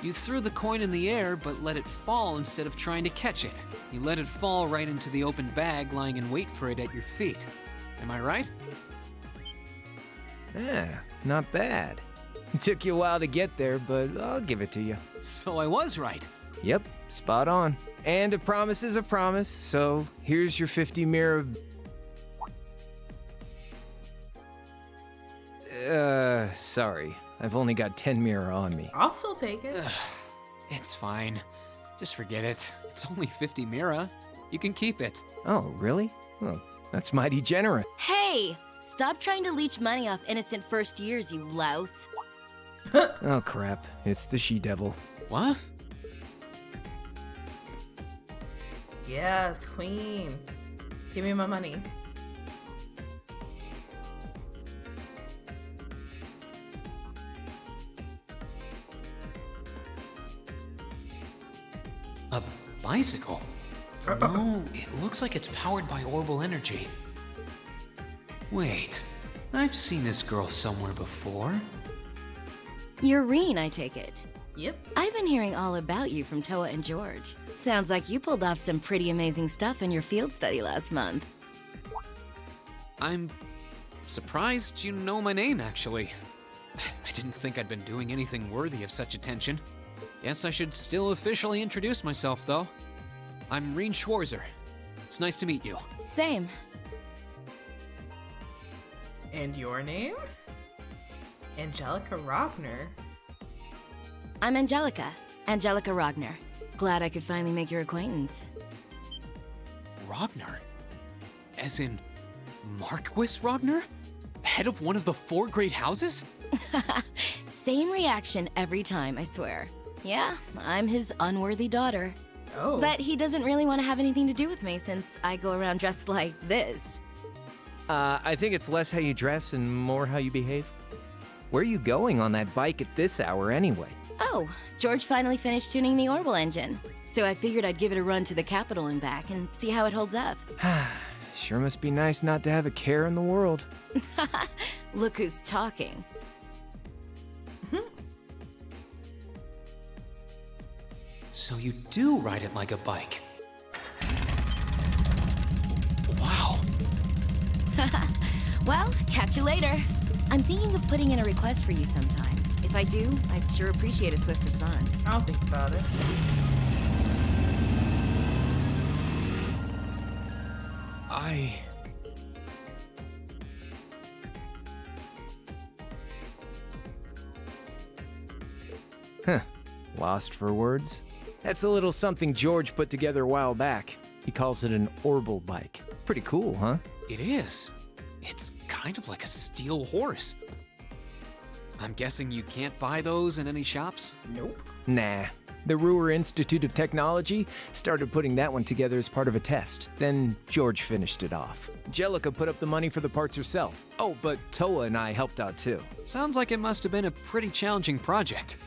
You threw the coin in the air, but let it fall instead of trying to catch it. You let it fall right into the open bag, lying in wait for it at your feet. Am I right? Yeah, not bad. It took you a while to get there, but I'll give it to you. So I was right. Yep, spot on. And a promise is a promise, so here's your 50 mirror... sorry. I've only got 10 mirror on me. I'll still take it. It's fine. Just forget it. It's only 50 Mira. You can keep it. Oh, really? Well, that's mighty generous. Hey! Stop trying to leech money off innocent first years, you louse. Oh, crap. It's the she-devil. What? Yes, queen. Give me my money. A bicycle? No, it looks like it's powered by orbital energy. Wait, I've seen this girl somewhere before. You're Reen, I take it. Yep. I've been hearing all about you from Toa and George. Sounds like you pulled off some pretty amazing stuff in your field study last month. I'm surprised you know my name, actually. I didn't think I'd been doing anything worthy of such attention. Guess I should still officially introduce myself, though. I'm Reen Schwarzer. It's nice to meet you. Same. And your name? Angelica Rogner. I'm Angelica. Angelica Rogner. Glad I could finally make your acquaintance. Rogner? As in Marquis Rogner? Head of one of the 4 great houses? Same reaction every time, I swear. Yeah, I'm his unworthy daughter. Oh. But he doesn't really want to have anything to do with me since I go around dressed like this. I think it's less how you dress and more how you behave. Where are you going on that bike at this hour anyway? Oh, George finally finished tuning the Orbital engine. So I figured I'd give it a run to the Capitol and back and see how it holds up. Sure must be nice not to have a care in the world. Look who's talking. So you do ride it like a bike. Wow. Well, catch you later. I'm thinking of putting in a request for you sometime. If I do, I'd sure appreciate a swift response. I'll think about it. Lost for words? That's a little something George put together a while back. He calls it an Orbital bike. Pretty cool, huh? It is. It's kind of like a steel horse. I'm guessing you can't buy those in any shops? Nope. Nah. The Ruhr Institute of Technology started putting that one together as part of a test. Then George finished it off. Angelica put up the money for the parts herself. Oh, but Toa and I helped out too. Sounds like it must have been a pretty challenging project.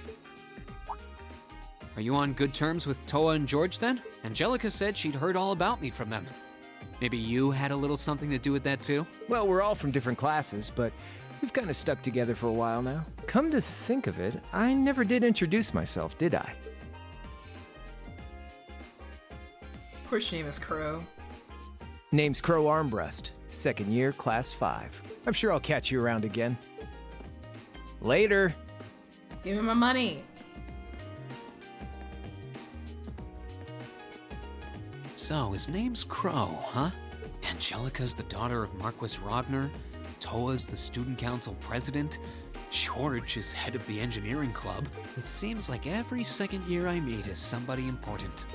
Are you on good terms with Toa and George then? Angelica said she'd heard all about me from them. Maybe you had a little something to do with that too? Well, we're all from different classes, but we've kind of stuck together for a while now. Come to think of it, I never did introduce myself, did I? Of course your name is Crow. Name's Crow Armbrust. 2nd year, class 5. I'm sure I'll catch you around again. Later. Give me my money. So, his name's Crow, huh? Angelica's the daughter of Marquis Rogner, Toa's the student council president, George is head of the engineering club. It seems like every second year I meet is somebody important.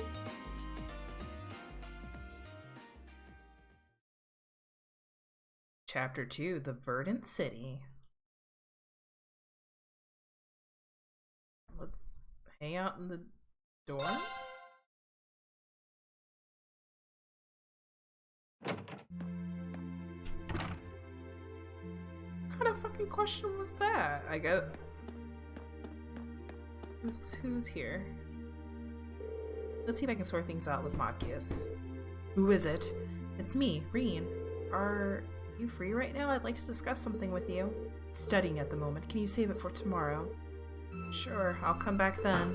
Chapter 2, The Verdant City. Let's hang out in the dorm. What kind of fucking question was that? I guess. Who's here? Let's see if I can sort things out with Machias. Who is it? It's me, Reen. Are you free right now? I'd like to discuss something with you. Studying at the moment. Can you save it for tomorrow? Sure, I'll come back then.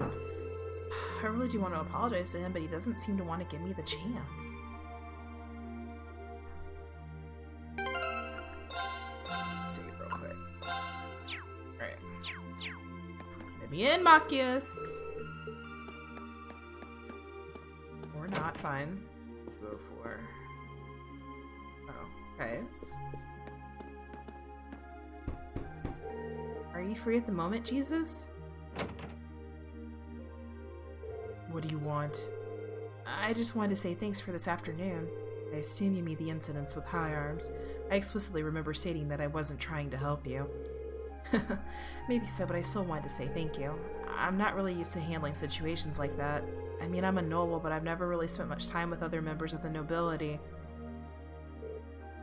I really do want to apologize to him, but he doesn't seem to want to give me the chance. Save real quick. Alright. Let me in, Machias! Or not, fine. Go for... Oh, guys. Are you free at the moment, Jesus? What do you want? I just wanted to say thanks for this afternoon. I assume you mean the incidents with High Arms. I explicitly remember stating that I wasn't trying to help you. Maybe so, but I still wanted to say thank you. I'm not really used to handling situations like that. I mean, I'm a noble, but I've never really spent much time with other members of the nobility.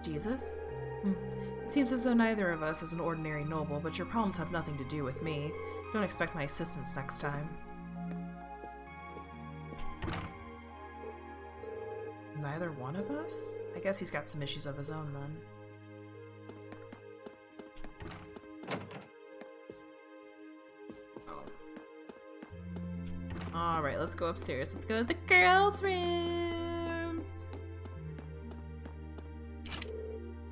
Jesus? It seems as though neither of us is an ordinary noble, but your problems have nothing to do with me. Don't expect my assistance next time. Neither one of us? I guess he's got some issues of his own then. Oh. Alright, let's go upstairs. Let's go to the girls' rooms!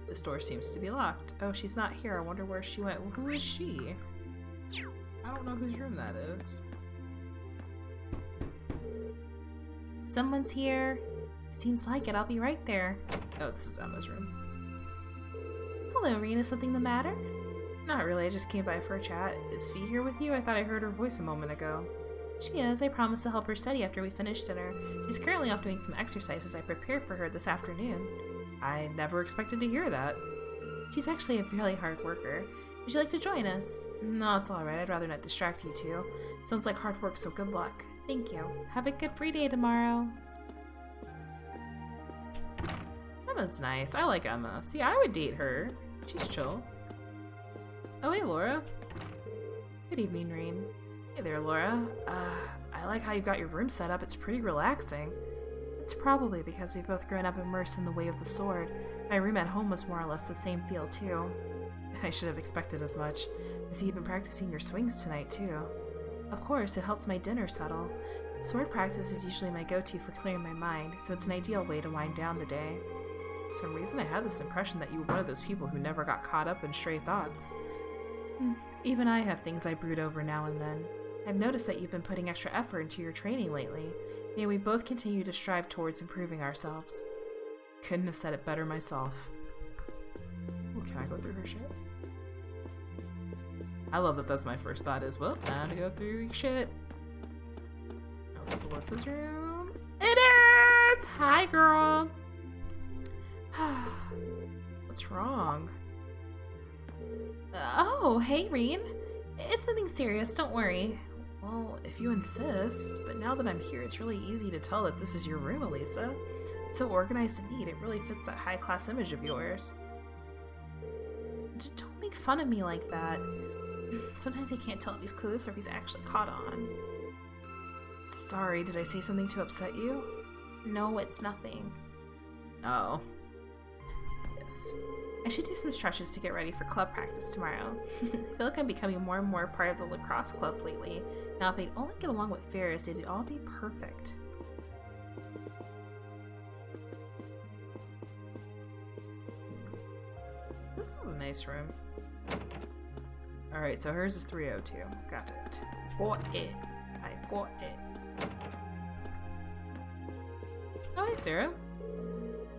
This door seems to be locked. Oh, she's not here. I wonder where she went. Who is she? I don't know whose room that is. Someone's here. Seems like it. I'll be right there. Oh, this is Emma's room. Hello, Reen. Is something the matter? Not really. I just came by for a chat. Is Fee here with you? I thought I heard her voice a moment ago. She is. I promised to help her study after we finish dinner. She's currently off doing some exercises I prepared for her this afternoon. I never expected to hear that. She's actually a really hard worker. Would you like to join us? No, it's alright. I'd rather not distract you two. Sounds like hard work, so good luck. Thank you. Have a good free day tomorrow. Emma's nice. I like Emma. See, I would date her. She's chill. Oh, hey, Laura. Good evening, Reen. Hey there, Laura. I like how you've got your room set up. It's pretty relaxing. It's probably because we've both grown up immersed in the way of the sword. My room at home was more or less the same feel, too. I should have expected as much. I see you've been practicing your swings tonight, too. Of course, it helps my dinner settle. Sword practice is usually my go-to for clearing my mind, so it's an ideal way to wind down the day. For some reason, I had this impression that you were one of those people who never got caught up in stray thoughts. Even I have things I brood over now and then. I've noticed that you've been putting extra effort into your training lately. May we both continue to strive towards improving ourselves. Couldn't have said it better myself. Ooh, can I go through her shit? I love that that's my first thought is, well, time to go through your shit. Oh, is this Alyssa's room? It is! Hi, girl! What's wrong? Oh, hey, Reen. It's nothing serious, don't worry. Well, if you insist, but now that I'm here, it's really easy to tell that this is your room, Elisa. It's so organized and neat, it really fits that high-class image of yours. Don't make fun of me like that. Sometimes I can't tell if he's clueless or if he's actually caught on. Sorry, did I say something to upset you? No, it's nothing. Oh. Yes. I should do some stretches to get ready for club practice tomorrow. I feel like I'm becoming more and more part of the lacrosse club lately. Now, if they'd only get along with Ferris, it'd all be perfect. This is a nice room. Alright, so hers is 302. Got it. Got it. I got it. Oh, hey, Sarah.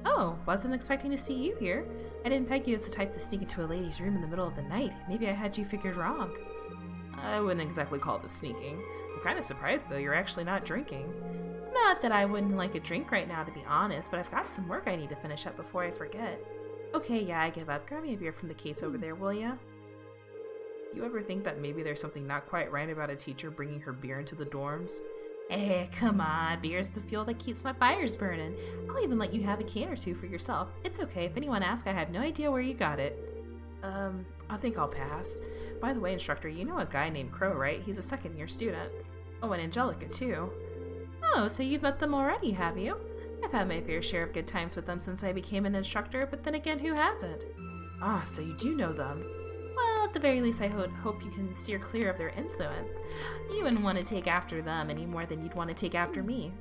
Oh, wasn't expecting to see you here. I didn't peg you as the type to sneak into a lady's room in the middle of the night. Maybe I had you figured wrong. I wouldn't exactly call this sneaking. I'm kind of surprised, though, you're actually not drinking. Not that I wouldn't like a drink right now, to be honest, but I've got some work I need to finish up before I forget. Okay, yeah, I give up. Grab me a beer from the case over there, will ya? You ever think that maybe there's something not quite right about a teacher bringing her beer into the dorms? Eh, come on, beer's the fuel that keeps my fires burning. I'll even let you have a can or two for yourself. It's okay, if anyone asks, I have no idea where you got it. I think I'll pass. By the way, instructor, you know a guy named Crow, right? He's a second-year student. Oh, and Angelica, too. Oh, so you've met them already, have you? I've had my fair share of good times with them since I became an instructor, but then again, who hasn't? Ah, so you do know them. Well, at the very least, I hope you can steer clear of their influence. You wouldn't want to take after them any more than you'd want to take after me.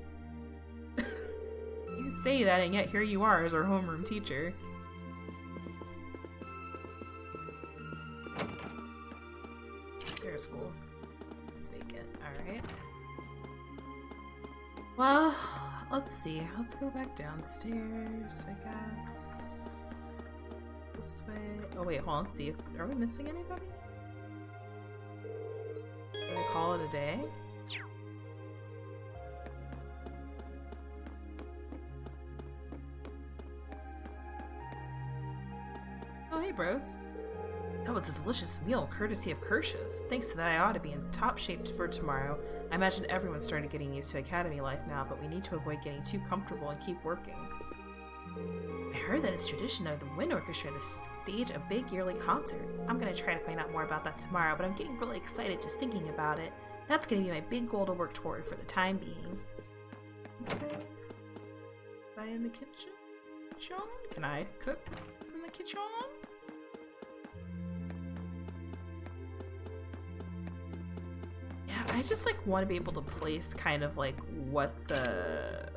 You say that, and yet here you are as our homeroom teacher. Sarah School. It's vacant. Alright. Well, let's see. Let's go back downstairs, I guess. This way. Oh wait, hold on. Let's see. Are we missing anybody? Should I call it a day? Oh, hey, bros. That was a delicious meal, courtesy of Kirsch's. Thanks to that, I ought to be in top shape for tomorrow. I imagine everyone started getting used to academy life now, but we need to avoid getting too comfortable and keep working. I heard that it's tradition of the Wind Orchestra to stage a big yearly concert. I'm gonna try to find out more about that tomorrow, but I'm getting really excited just thinking about it. That's gonna be my big goal to work toward for the time being. Okay. Am I in the kitchen? John? Can I cook what's in the kitchen? Yeah, I just like want to be able to place kind of like what the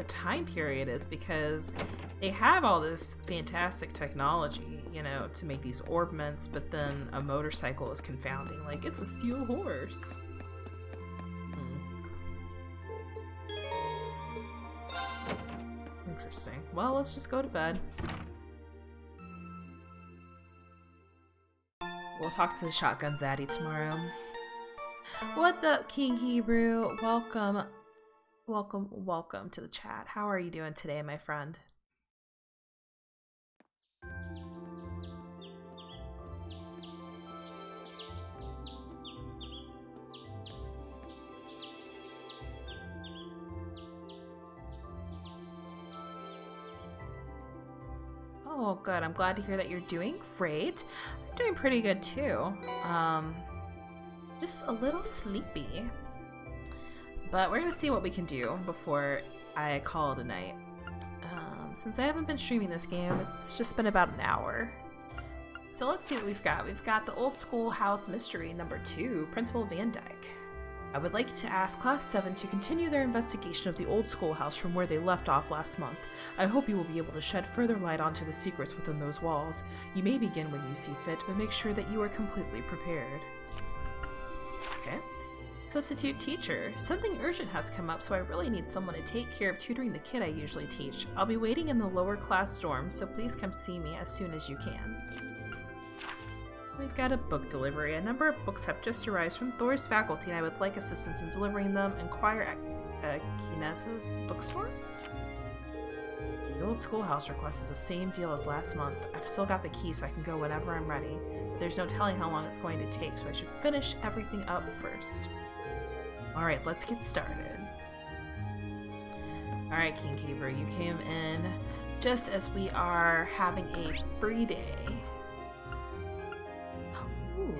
time period is, because they have all this fantastic technology, you know, to make these orbments, but then a motorcycle is confounding. Like, it's a steel horse. Interesting. Well, let's just go to bed. We'll talk to the Shotgun Zaddy tomorrow. What's up, King Hebrew? Welcome to the chat. How are you doing today, my friend? Oh, good. I'm glad to hear that you're doing great. I'm doing pretty good too. Just a little sleepy. But we're gonna see what we can do before I call it a night. Since I haven't been streaming this game, it's just been about an hour. So let's see what we've got. We've got the Old Schoolhouse Mystery number 2, Principal Van Dyke. I would like to ask Class 7 to continue their investigation of the Old Schoolhouse from where they left off last month. I hope you will be able to shed further light onto the secrets within those walls. You may begin when you see fit, but make sure that you are completely prepared. Okay. Substitute teacher. Something urgent has come up, so I really need someone to take care of tutoring the kid I usually teach. I'll be waiting in the lower class dorm, so please come see me as soon as you can. We've got a book delivery. A number of books have just arrived from Thor's faculty, and I would like assistance in delivering them. Inquire at Kinesa's bookstore? The Old Schoolhouse request is the same deal as last month. I've still got the key, so I can go whenever I'm ready. But there's no telling how long it's going to take, so I should finish everything up first. Alright, let's get started. Alright, King Keeper, you came in just as we are having a free day. Ooh.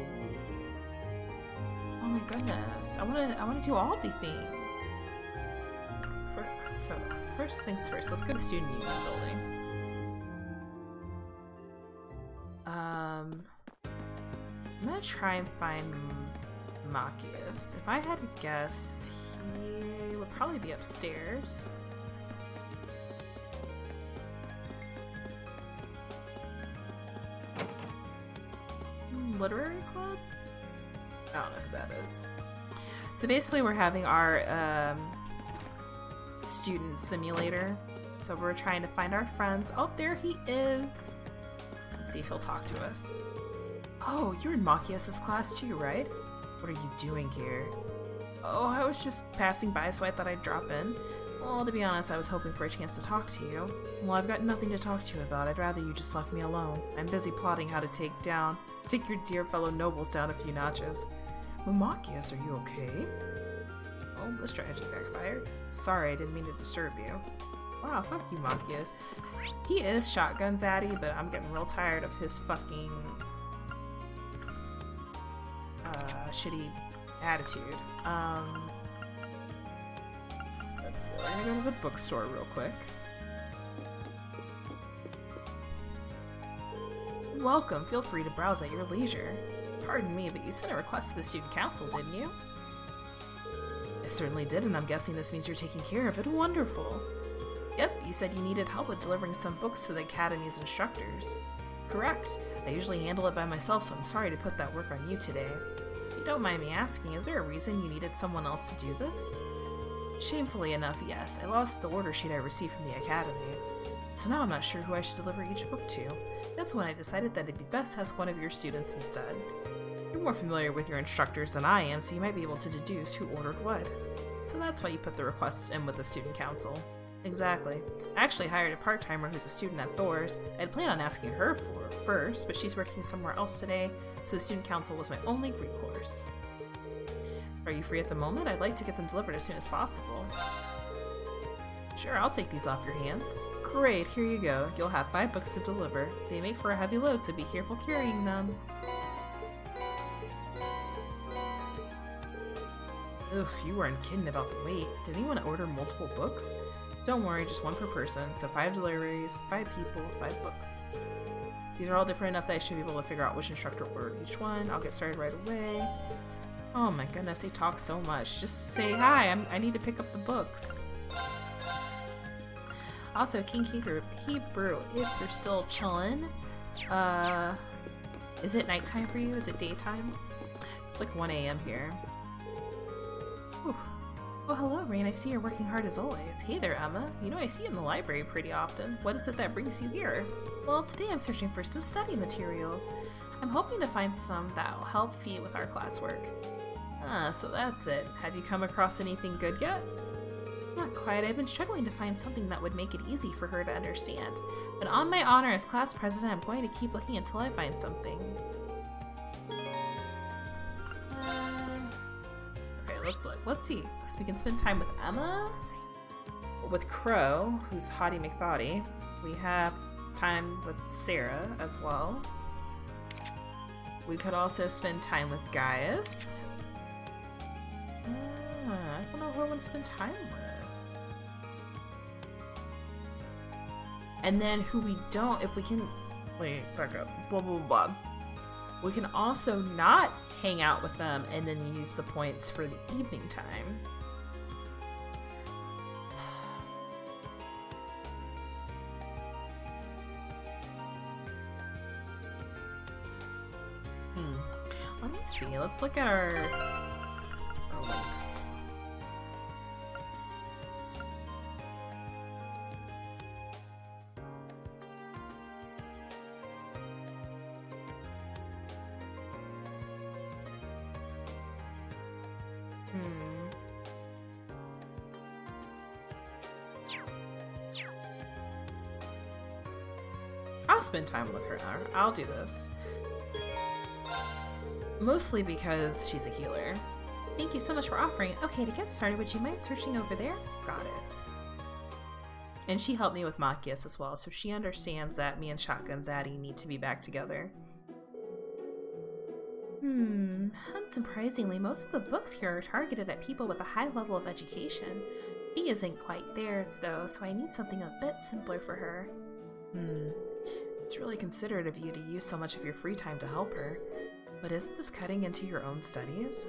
Oh my goodness. I wanna do all the things. So first things first, let's go to the Student Union building. I'm gonna try and find Machias. If I had to guess, he would probably be upstairs. Literary club? I don't know who that is. So basically we're having our student simulator. So we're trying to find our friends. Oh, there he is. Let's see if he'll talk to us. Oh, you're in Machias' class too, right? What are you doing here? Oh, I was just passing by, so I thought I'd drop in. Well, to be honest, I was hoping for a chance to talk to you. Well, I've got nothing to talk to you about. I'd rather you just left me alone. I'm busy plotting how to take your dear fellow nobles down a few notches. Well, Machias, are you okay? Oh, the strategy backfired. Sorry, I didn't mean to disturb you. Wow, fuck you, Machias. He is Shotgun Zaddy, but I'm getting real tired of his fucking shitty attitude. Let's see, we're gonna go to the bookstore real quick. Welcome, feel free to browse at your leisure. Pardon me, but you sent a request to the student council, didn't you? I certainly did, and I'm guessing this means you're taking care of it. Wonderful. Yep, you said you needed help with delivering some books to the Academy's instructors. Correct. I usually handle it by myself, so I'm sorry to put that work on you today. If you don't mind me asking, is there a reason you needed someone else to do this? Shamefully enough, yes. I lost the order sheet I received from the Academy. So now I'm not sure who I should deliver each book to. That's when I decided that it'd be best to ask one of your students instead. You're more familiar with your instructors than I am, so you might be able to deduce who ordered what. So that's why you put the requests in with the student council. Exactly. I actually hired a part-timer who's a student at Thor's. I'd planned on asking her for it first, but she's working somewhere else today, so the student council was my only recourse. Are you free at the moment? I'd like to get them delivered as soon as possible. Sure, I'll take these off your hands. Great, here you go. You'll have 5 books to deliver. They make for a heavy load, so be careful carrying them. Oof, you weren't kidding about the weight. Did anyone order multiple books? Don't worry, just 1 per person, so 5 deliveries, 5 people, 5 books. These are all different enough that I should be able to figure out which instructor ordered each one. I'll get started right away. Oh my goodness, they talk so much. Just say, hi, I need to pick up the books. Also, King Hebrew, if you're still chillin', is it nighttime for you? Is it daytime? It's like 1 a.m. here. Whew. Oh, hello, Rain. I see you're working hard as always. Hey there, Emma. You know I see you in the library pretty often. What is it that brings you here? Well, today I'm searching for some study materials. I'm hoping to find some that'll help Fee with our classwork. Ah, so that's it. Have you come across anything good yet? Not quite. I've been struggling to find something that would make it easy for her to understand. But on my honor as class president, I'm going to keep looking until I find something. Okay, let's look. Let's see. So we can spend time with Emma, with Crow, who's Hottie McThotty. We have time with Sarah as well. We could also spend time with Gaius. I don't know who I want to spend time with. And then who we don't, if we can, wait, back up, blah, blah, blah. We can also not hang out with them and then use the points for the evening time. Let me see, let's look at our links. I'll spend time with her. I'll do this. Mostly because she's a healer. Thank you so much for offering. Okay, to get started, would you mind searching over there? Got it. And she helped me with Machias as well, so she understands that me and Shotgun Zaddy need to be back together. Unsurprisingly, most of the books here are targeted at people with a high level of education. Fee isn't quite there, though, so I need something a bit simpler for her. It's really considerate of you to use so much of your free time to help her. But isn't this cutting into your own studies?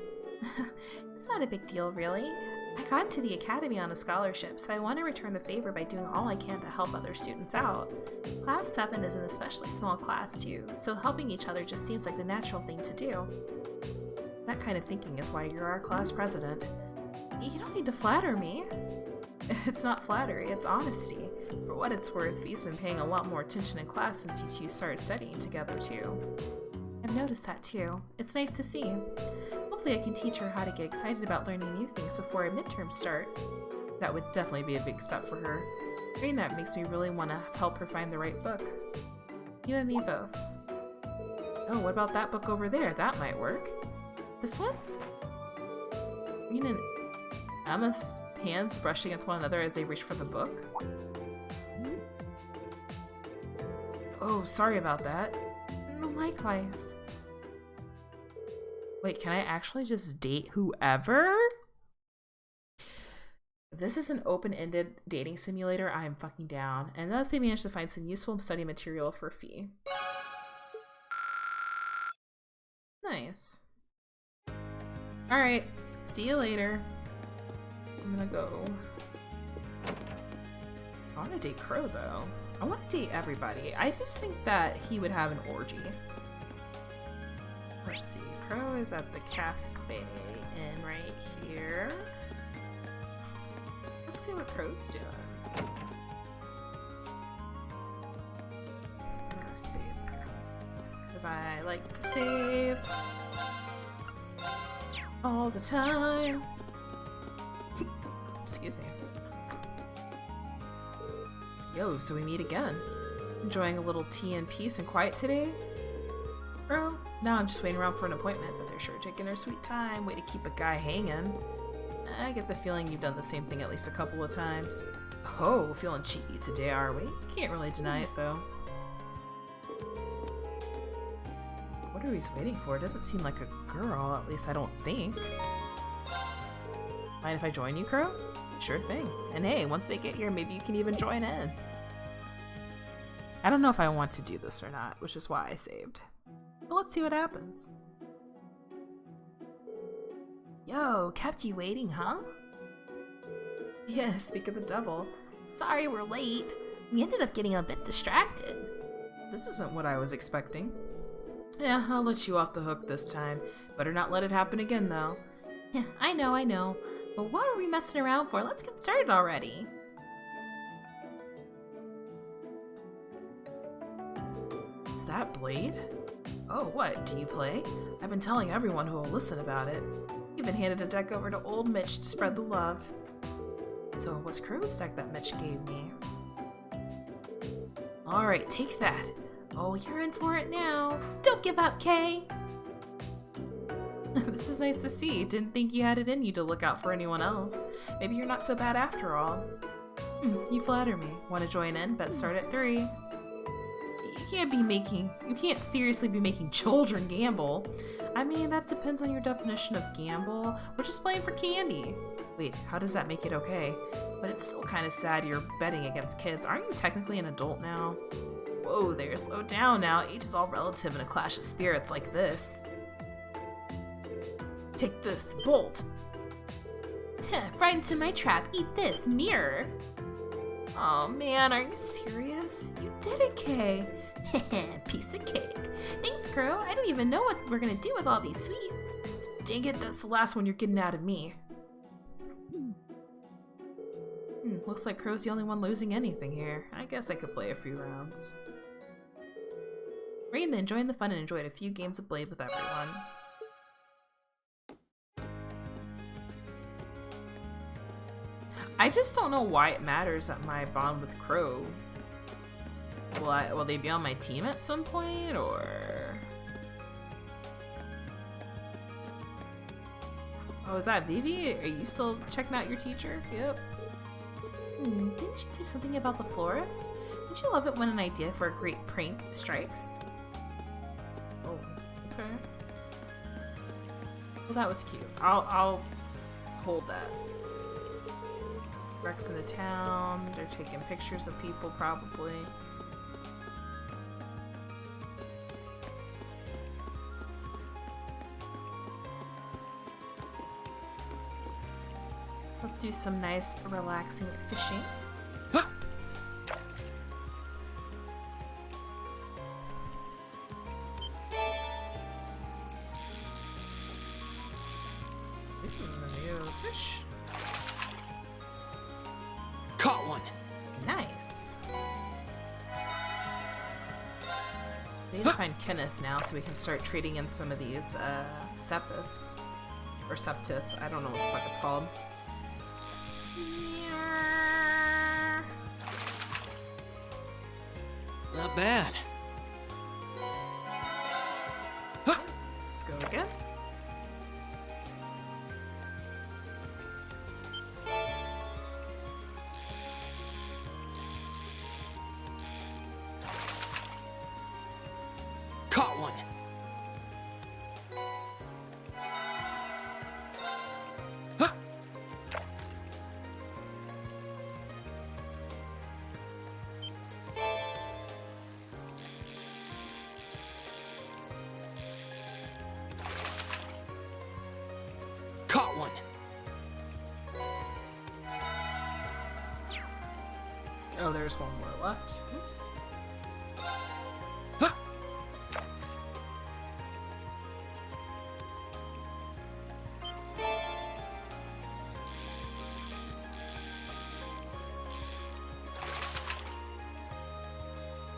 It's not a big deal, really. I got into the academy on a scholarship, so I want to return the favor by doing all I can to help other students out. Class 7 is an especially small class, too, so helping each other just seems like the natural thing to do. That kind of thinking is why you're our class president. You don't need to flatter me. It's not flattery, it's honesty. For what it's worth, Fee's been paying a lot more attention in class since you two started studying together, too. I've noticed that, too. It's nice to see. Hopefully I can teach her how to get excited about learning new things before our midterms start. That would definitely be a big step for her. Hearing that makes me really want to help her find the right book. You and me both. Oh, what about that book over there? That might work. This one? Green and Emma's hands brush against one another as they reach for the book. Oh, sorry about that. Likewise. Wait, can I actually just date whoever? If this is an open-ended dating simulator, I am fucking down. Unless they manage to find some useful study material for a fee. Nice. Alright, see you later. I'm gonna go. I want to date Crow, though. I want to date everybody. I just think that he would have an orgy. Let's see. Crow is at the cafe and right here. Let's see what Crow's doing. I'm gonna save her. Because I like to save all the time. Excuse me. Yo, so we meet again. Enjoying a little tea and peace and quiet today? Bro? No, I'm just waiting around for an appointment, but they're sure taking their sweet time. Way to keep a guy hanging. I get the feeling you've done the same thing at least a couple of times. Oh, feeling cheeky today, are we? Can't really deny it, though. What are we waiting for? It doesn't seem like a girl, at least I don't think. Mind if I join you, Crow? Sure thing. And hey, once they get here, maybe you can even join in. I don't know if I want to do this or not, which is why I saved. But let's see what happens. Yo, kept you waiting, huh? Yeah, speak of the devil. Sorry we're late. We ended up getting a bit distracted. This isn't what I was expecting. Yeah, I'll let you off the hook this time. Better not let it happen again, though. Yeah, I know. But what are we messing around for? Let's get started already. Is that Blade? Oh, what? Do you play? I've been telling everyone who will listen about it. You've been handed a deck over to old Mitch to spread the love. So what's Crow's deck that Mitch gave me? Alright, take that. Oh, you're in for it now. Don't give up, Kay! This is nice to see. Didn't think you had it in you to look out for anyone else. Maybe you're not so bad after all. You flatter me. Want to join in? Bet start at 3. You can't seriously be making children gamble. I mean, that depends on your definition of gamble. We're just playing for candy. Wait, how does that make it okay? But it's still kind of sad you're betting against kids. Aren't you technically an adult now? Whoa there, slow down now. Age is all relative in a clash of spirits like this. Take this, Bolt. Right into my trap. Eat this, mirror. Oh man, are you serious? You did it, Kay. Piece of cake. Thanks, Crow. I don't even know what we're gonna do with all these sweets. Dang it, that's the last one you're getting out of me. Looks like Crow's the only one losing anything here. I guess I could play a few rounds. Rain then enjoying the fun and enjoyed a few games of Blade with everyone. I just don't know why it matters that my bond with Crow. Will they be on my team at some point, or? Oh, is that Vivi? Are you still checking out your teacher? Yep. Didn't you say something about the florist? Don't you love it when an idea for a great prank strikes? Oh, okay. Well, that was cute. I'll hold that. Rex in the town. They're taking pictures of people, probably. Let's do some nice, relaxing fishing. This is a new fish. Caught one! Nice. We need to find Kenneth now so we can start trading in some of these sepiths. Or septith, I don't know what the fuck it's called. Not bad. Let's go again. Caught one. there's one more left. Oops.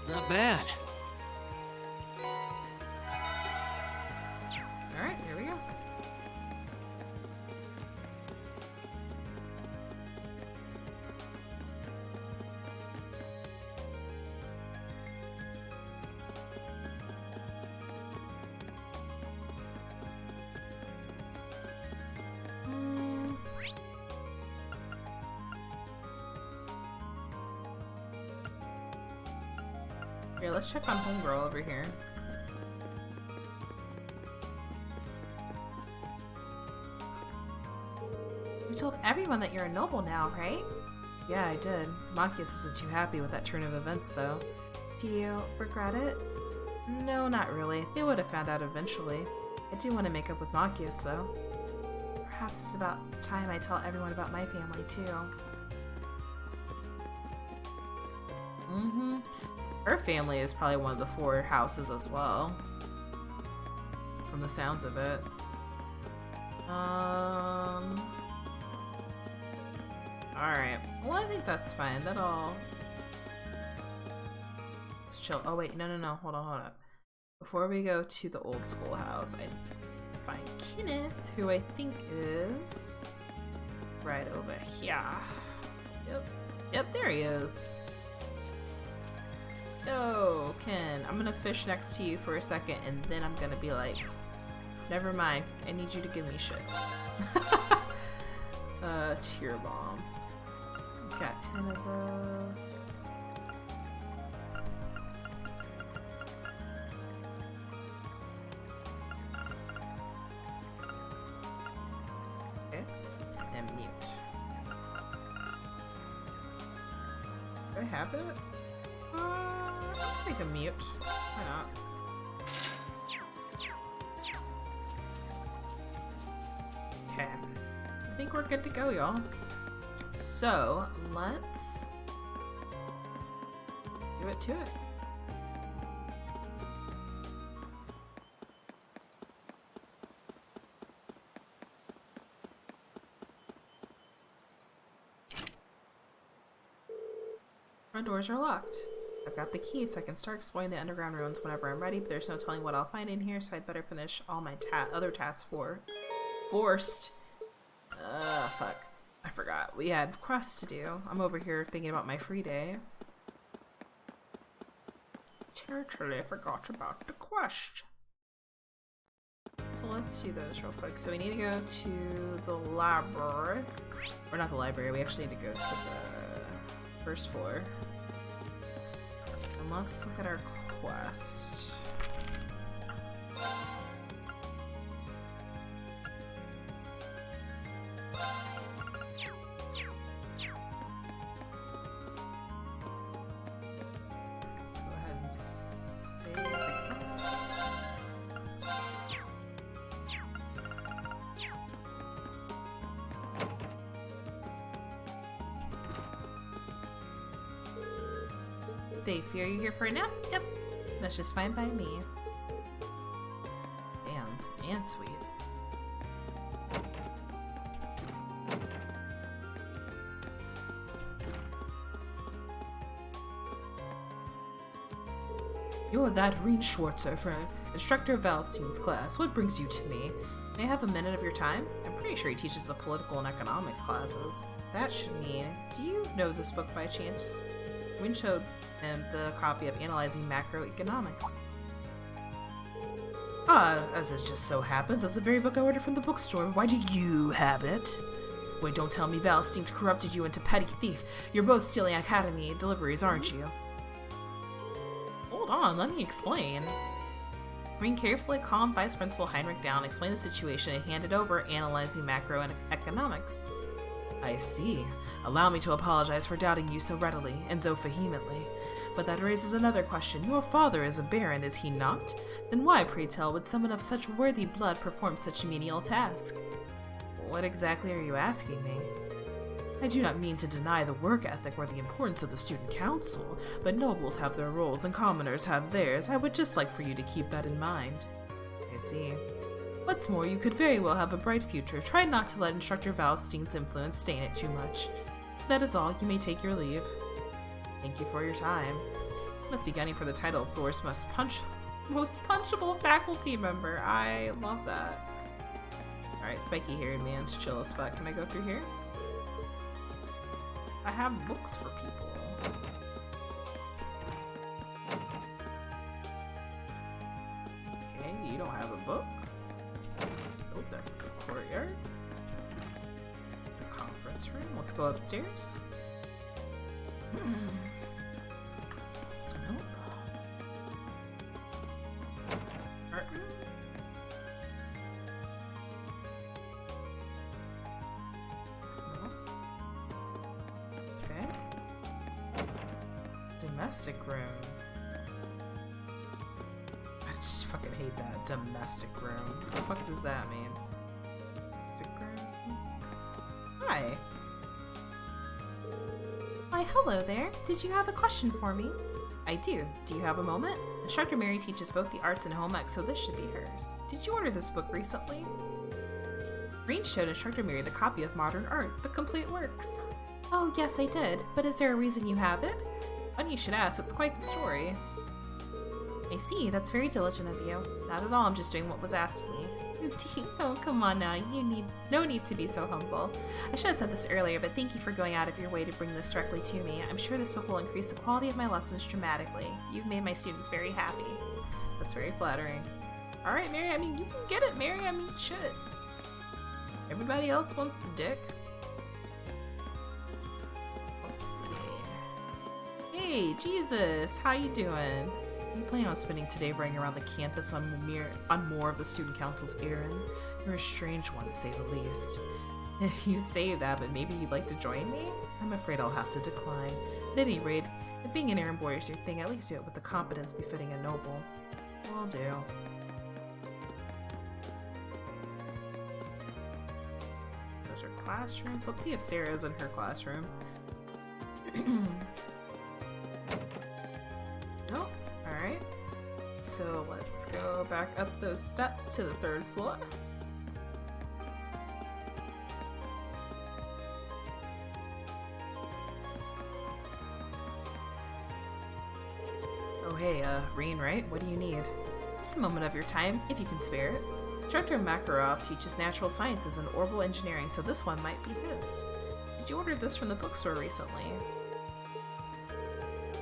Not bad. Alright, here we go. Here, let's check on Homegirl over here. You told everyone that you're a noble now, right? Yeah, I did. Machias isn't too happy with that turn of events, though. Do you regret it? No, not really. They would have found out eventually. I do want to make up with Machias, though. Perhaps it's about time I tell everyone about my family, too. Mm-hmm. Her family is probably one of the 4 houses as well. From the sounds of it. Alright. Well, I think that's fine. Let's chill. Oh, wait. No. Hold on. Before we go to the old schoolhouse, I find Kenneth, who I think is right over here. Yep, there he is. Yo, Ken, I'm gonna fish next to you for a second, and then I'm gonna be like, never mind, I need you to give me shit. Tear bomb. Got 10 of those. Okay, and mute. Do I have it? I'll take a mute. Why not? Okay. I think we're good to go, y'all. So, let's do it to it. Front doors are locked. I've got the key, so I can start exploring the underground ruins whenever I'm ready, but there's no telling what I'll find in here, so I'd better finish all my other tasks forced. Fuck. I forgot. We had quests to do. I'm over here thinking about my free day. Totally forgot about the quest. So let's do those real quick. So we need to go to the library. Or not the library, we actually need to go to the first floor. And let's look at our quest. Dave, are you here for a nap? Yep. That's just fine by me. Damn, and sweets. You're that Rean Schwartzer for Instructor Valstein's class. What brings you to me? May I have a minute of your time? I'm pretty sure he teaches the political and economics classes. That should mean, do you know this book by chance? Rean showed him the copy of Analyzing Macroeconomics. As it just so happens, that's the very book I ordered from the bookstore. Why do you have it? Wait, don't tell me Valstein's corrupted you into petty thief. You're both stealing Academy deliveries, aren't you? Hold on, let me explain. Rean carefully calmed Vice Principal Heinrich down, explained the situation, and handed over Analyzing Macroeconomics. I see. Allow me to apologize for doubting you so readily and so vehemently. But that raises another question. Your father is a baron, is he not? Then why, pray tell, would someone of such worthy blood perform such a menial task? What exactly are you asking me? I do not mean to deny the work ethic or the importance of the student council, but nobles have their roles and commoners have theirs. I would just like for you to keep that in mind. I see. What's more, you could very well have a bright future. Try not to let Instructor Valstein's influence stain it too much. That is all. You may take your leave. Thank you for your time. You must be gunning for the title of Thor's most punchable faculty member. I love that. Alright, spiky-haired man's chill as fuck. Can I go through here? I have books for people. Okay, you don't have a book. Oh, that's the courtyard. The conference room. Let's go upstairs. Nope. Alright. Okay. Domestic room. I just fucking hate that. Domestic room. What the fuck does that mean? Domestic room? Hi. Why, hello there. Did you have a question for me? I do. Do you have a moment? Instructor Mary teaches both the arts and home ec, so this should be hers. Did you order this book recently? Green showed Instructor Mary the copy of Modern Art, the complete works. Oh, yes, I did. But is there a reason you have it? Funny you should ask. It's quite the story. I see. That's very diligent of you. Not at all. I'm just doing what was asked of me. Oh, come on now. No need to be so humble. I should have said this earlier, but thank you for going out of your way to bring this directly to me. I'm sure this book will increase the quality of my lessons dramatically. You've made my students very happy. That's very flattering. Alright, Mary, I mean, you can get it, Mary. I mean, shit. Everybody else wants the dick. Let's see. Hey, Jesus, how you doing? You plan on spending today running around the campus on more of the student council's errands? You're a strange one, to say the least. You say that, but maybe you'd like to join me? I'm afraid I'll have to decline. At any rate, if being an errand boy is your thing, at least do it with the competence befitting a noble. Will do. Those are classrooms. Let's see if Sarah's in her classroom. Nope. Alright. So let's go back up those steps to the 3rd floor. Oh hey, Rean, right? What do you need? Just a moment of your time, if you can spare it. Instructor Makarov teaches natural sciences and orbital engineering, so this one might be his. Did you order this from the bookstore recently?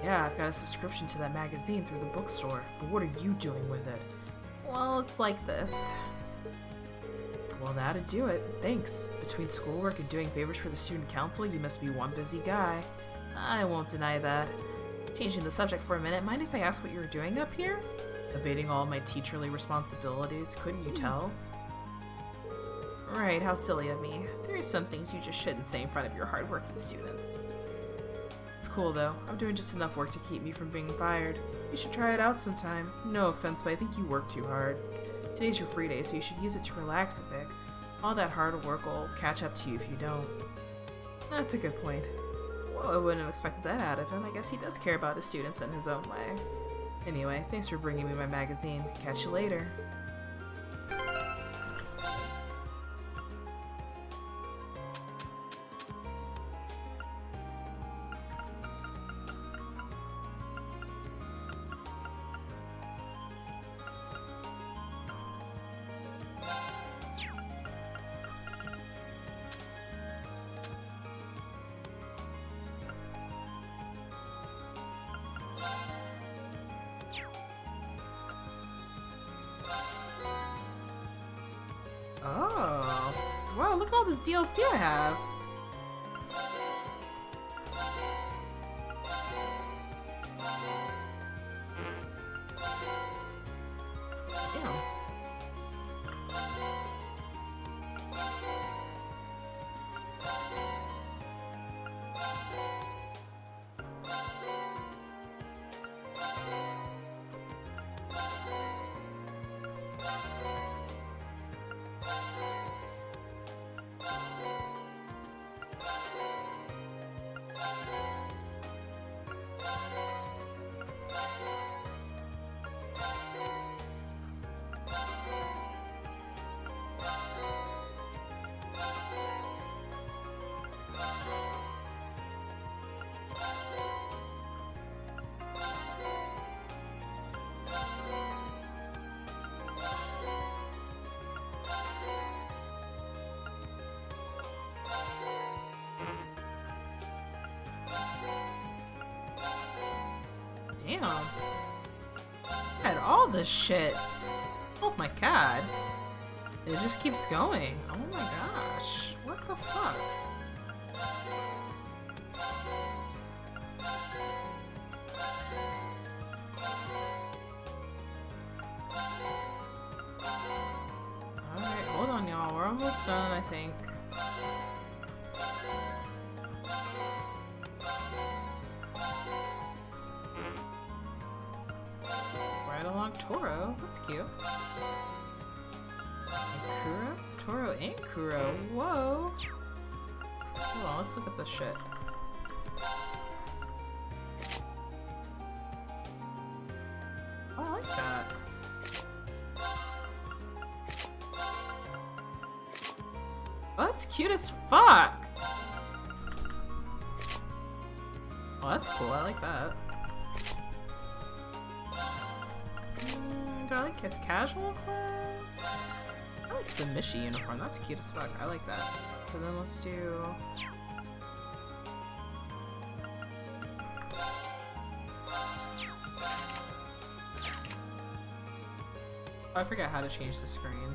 Yeah, I've got a subscription to that magazine through the bookstore, but what are you doing with it? Well, it's like this. Well, that'd do it. Thanks. Between schoolwork and doing favors for the student council, you must be one busy guy. I won't deny that. Changing the subject for a minute, mind if I ask what you're doing up here? Evading all my teacherly responsibilities, couldn't you tell? Right, how silly of me. There are some things you just shouldn't say in front of your hardworking students. It's cool though. I'm doing just enough work to keep me from being fired. You should try it out sometime. No offense, but I think you work too hard. Today's your free day, so you should use it to relax a bit. All that hard work will catch up to you if you don't. That's a good point. Well, I wouldn't have expected that out of him. I guess he does care about his students in his own way. Anyway, thanks for bringing me my magazine. Catch you later. Oh. Wow, look at all this DLC I have. Damn. Damn. I had all this shit. Oh my god. It just keeps going. Oh my gosh. What the fuck? Alright, hold on y'all. We're almost done, I think. Right along Toro. That's cute. Kuro? Toro and Kuro. Whoa. Hold on, let's look at this shit. Oh, I like that. Oh, that's cute as fuck. Oh, that's cool. I like that. Do I like his casual clothes? I like the Mishi uniform. That's cute as fuck. I like that. So then let's do... Oh, I forgot how to change the screen.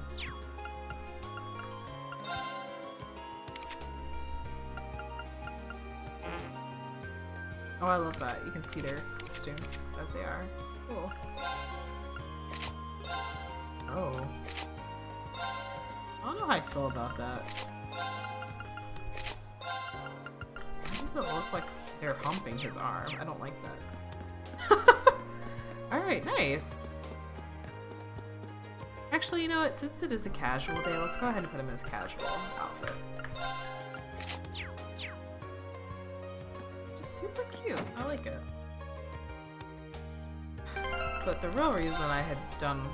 Oh, I love that. You can see their costumes as they are. Cool. Oh. I don't know how I feel about that. Why does it look like they're humping his arm? I don't like that. Alright, nice. Actually, you know what? Since it is a casual day, let's go ahead and put him in his casual outfit. Just super cute. I like it. But the real reason I had done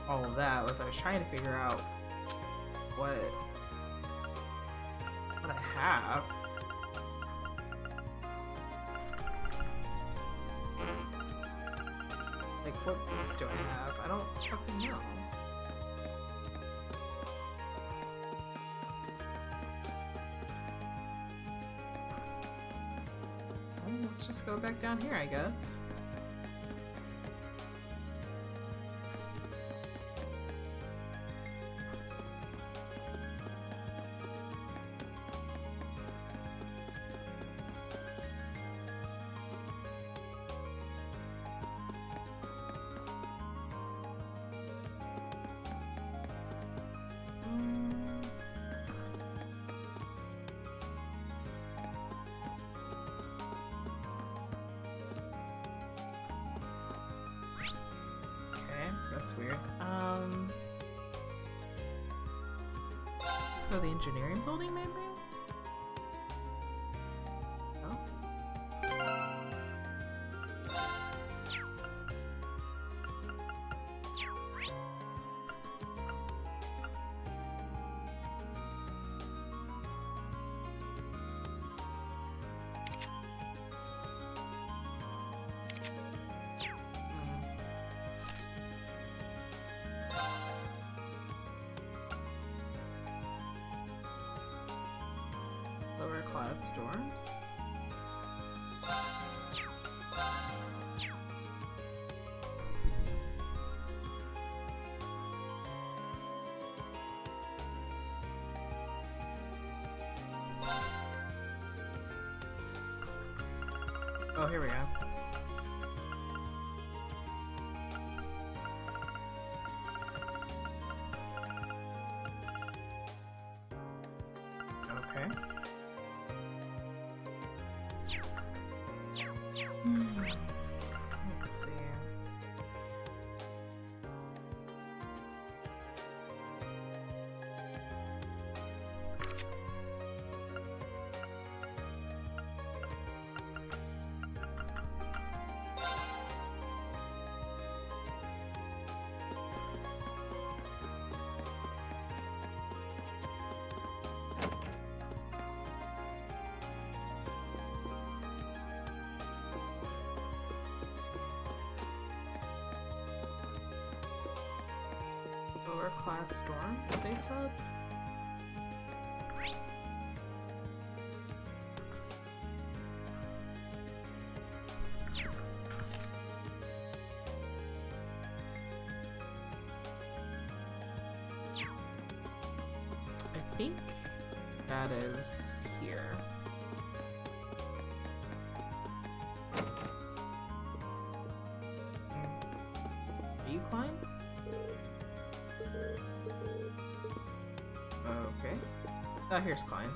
all of that was I was trying to figure out what I have. Like, what boots do I have? I don't fucking know. Well, let's just go back down here, I guess. Weird. Let's go to the engineering building, maybe? No? Lower class storms. Oh, here we go. Okay. Let's see. Lower class storm, say sub? think that is here. Are you Klein? Okay. Oh, here's Klein.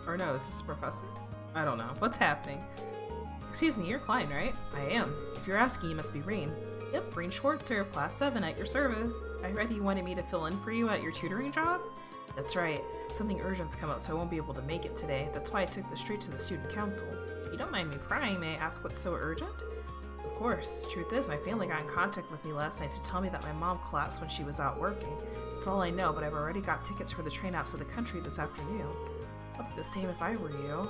Or no, is this Professor? I don't know. What's happening? Excuse me, you're Klein, right? I am. If you're asking, you must be Rain. Yep, Rain Schwartzer, Class 7, at your service. I read you wanted me to fill in for you at your tutoring job? That's right. Something urgent's come up, so I won't be able to make it today. That's why I took this straight to the student council. If you don't mind me prying, may I ask what's so urgent? Of course. Truth is, my family got in contact with me last night to tell me that my mom collapsed when she was out working. That's all I know, but I've already got tickets for the train out to the country this afternoon. I'll do the same if I were you.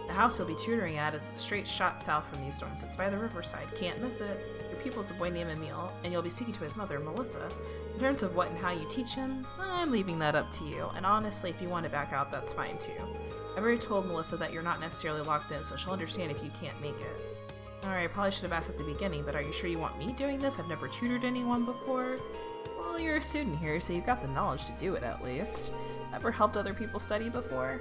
The house you'll be tutoring at is a straight shot south from these dorms. It's by the riverside. Can't miss it. Your pupil's a boy named Emil, and you'll be speaking to his mother, Melissa. In terms of what and how you teach him, I'm leaving that up to you. And honestly, if you want to back out, that's fine too. I've already told Melissa that you're not necessarily locked in, so she'll understand if you can't make it. Alright, I probably should have asked at the beginning, but are you sure you want me doing this? I've never tutored anyone before. Well, you're a student here, so you've got the knowledge to do it at least. Ever helped other people study before?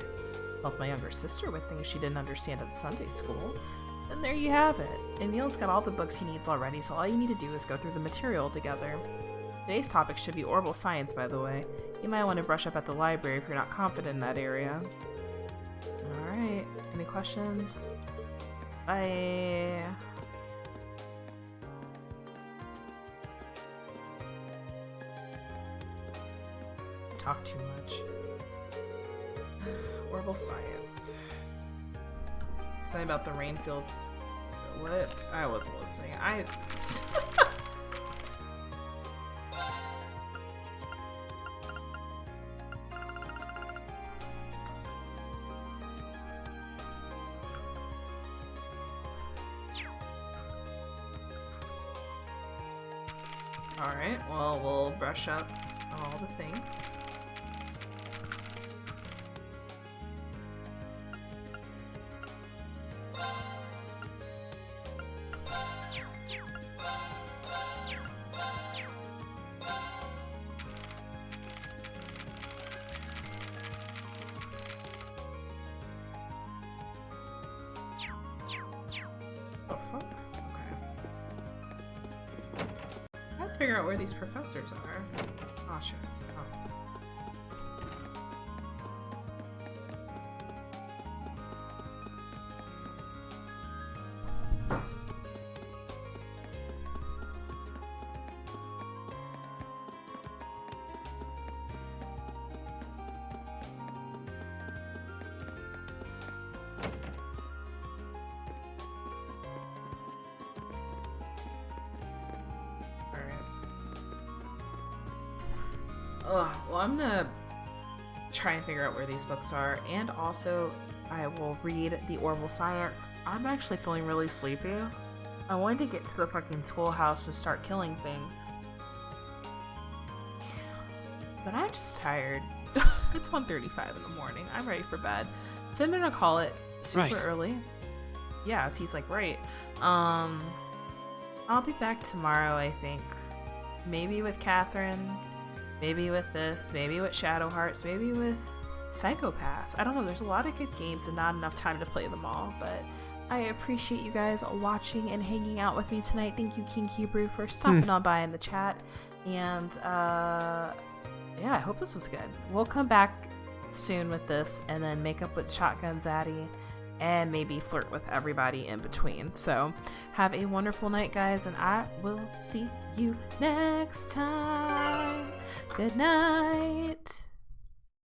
Helped my younger sister with things she didn't understand at Sunday school. And there you have it. Emil's got all the books he needs already, so all you need to do is go through the material together. Today's topic should be orbital science, by the way. You might want to brush up at the library if you're not confident in that area. Alright, any questions? Bye. Talk too much. Orbital science. Something about the Rainfield. What? I wasn't listening. Alright, well, we'll brush up on all the things. Figure out where these professors are. Oh shit. Well, I'm gonna try and figure out where these books are, and also I will read the orbital science. I'm actually feeling really sleepy. I wanted to get to the fucking schoolhouse and start killing things, but I'm just tired. It's 1:35 in the morning. I'm ready for bed, so I'm gonna call it super early. Yeah, he's like, right. I'll be back tomorrow, I think. Maybe with Catherine. Maybe with this, maybe with Shadow Hearts, maybe with Psychopaths. I don't know, there's a lot of good games and not enough time to play them all, but I appreciate you guys watching and hanging out with me tonight. Thank you, King Hebrew, for stopping on by in the chat. And, yeah, I hope this was good. We'll come back soon with this and then make up with Shotgun Zaddy and maybe flirt with everybody in between. So, have a wonderful night, guys, and I will see you next time. Good night.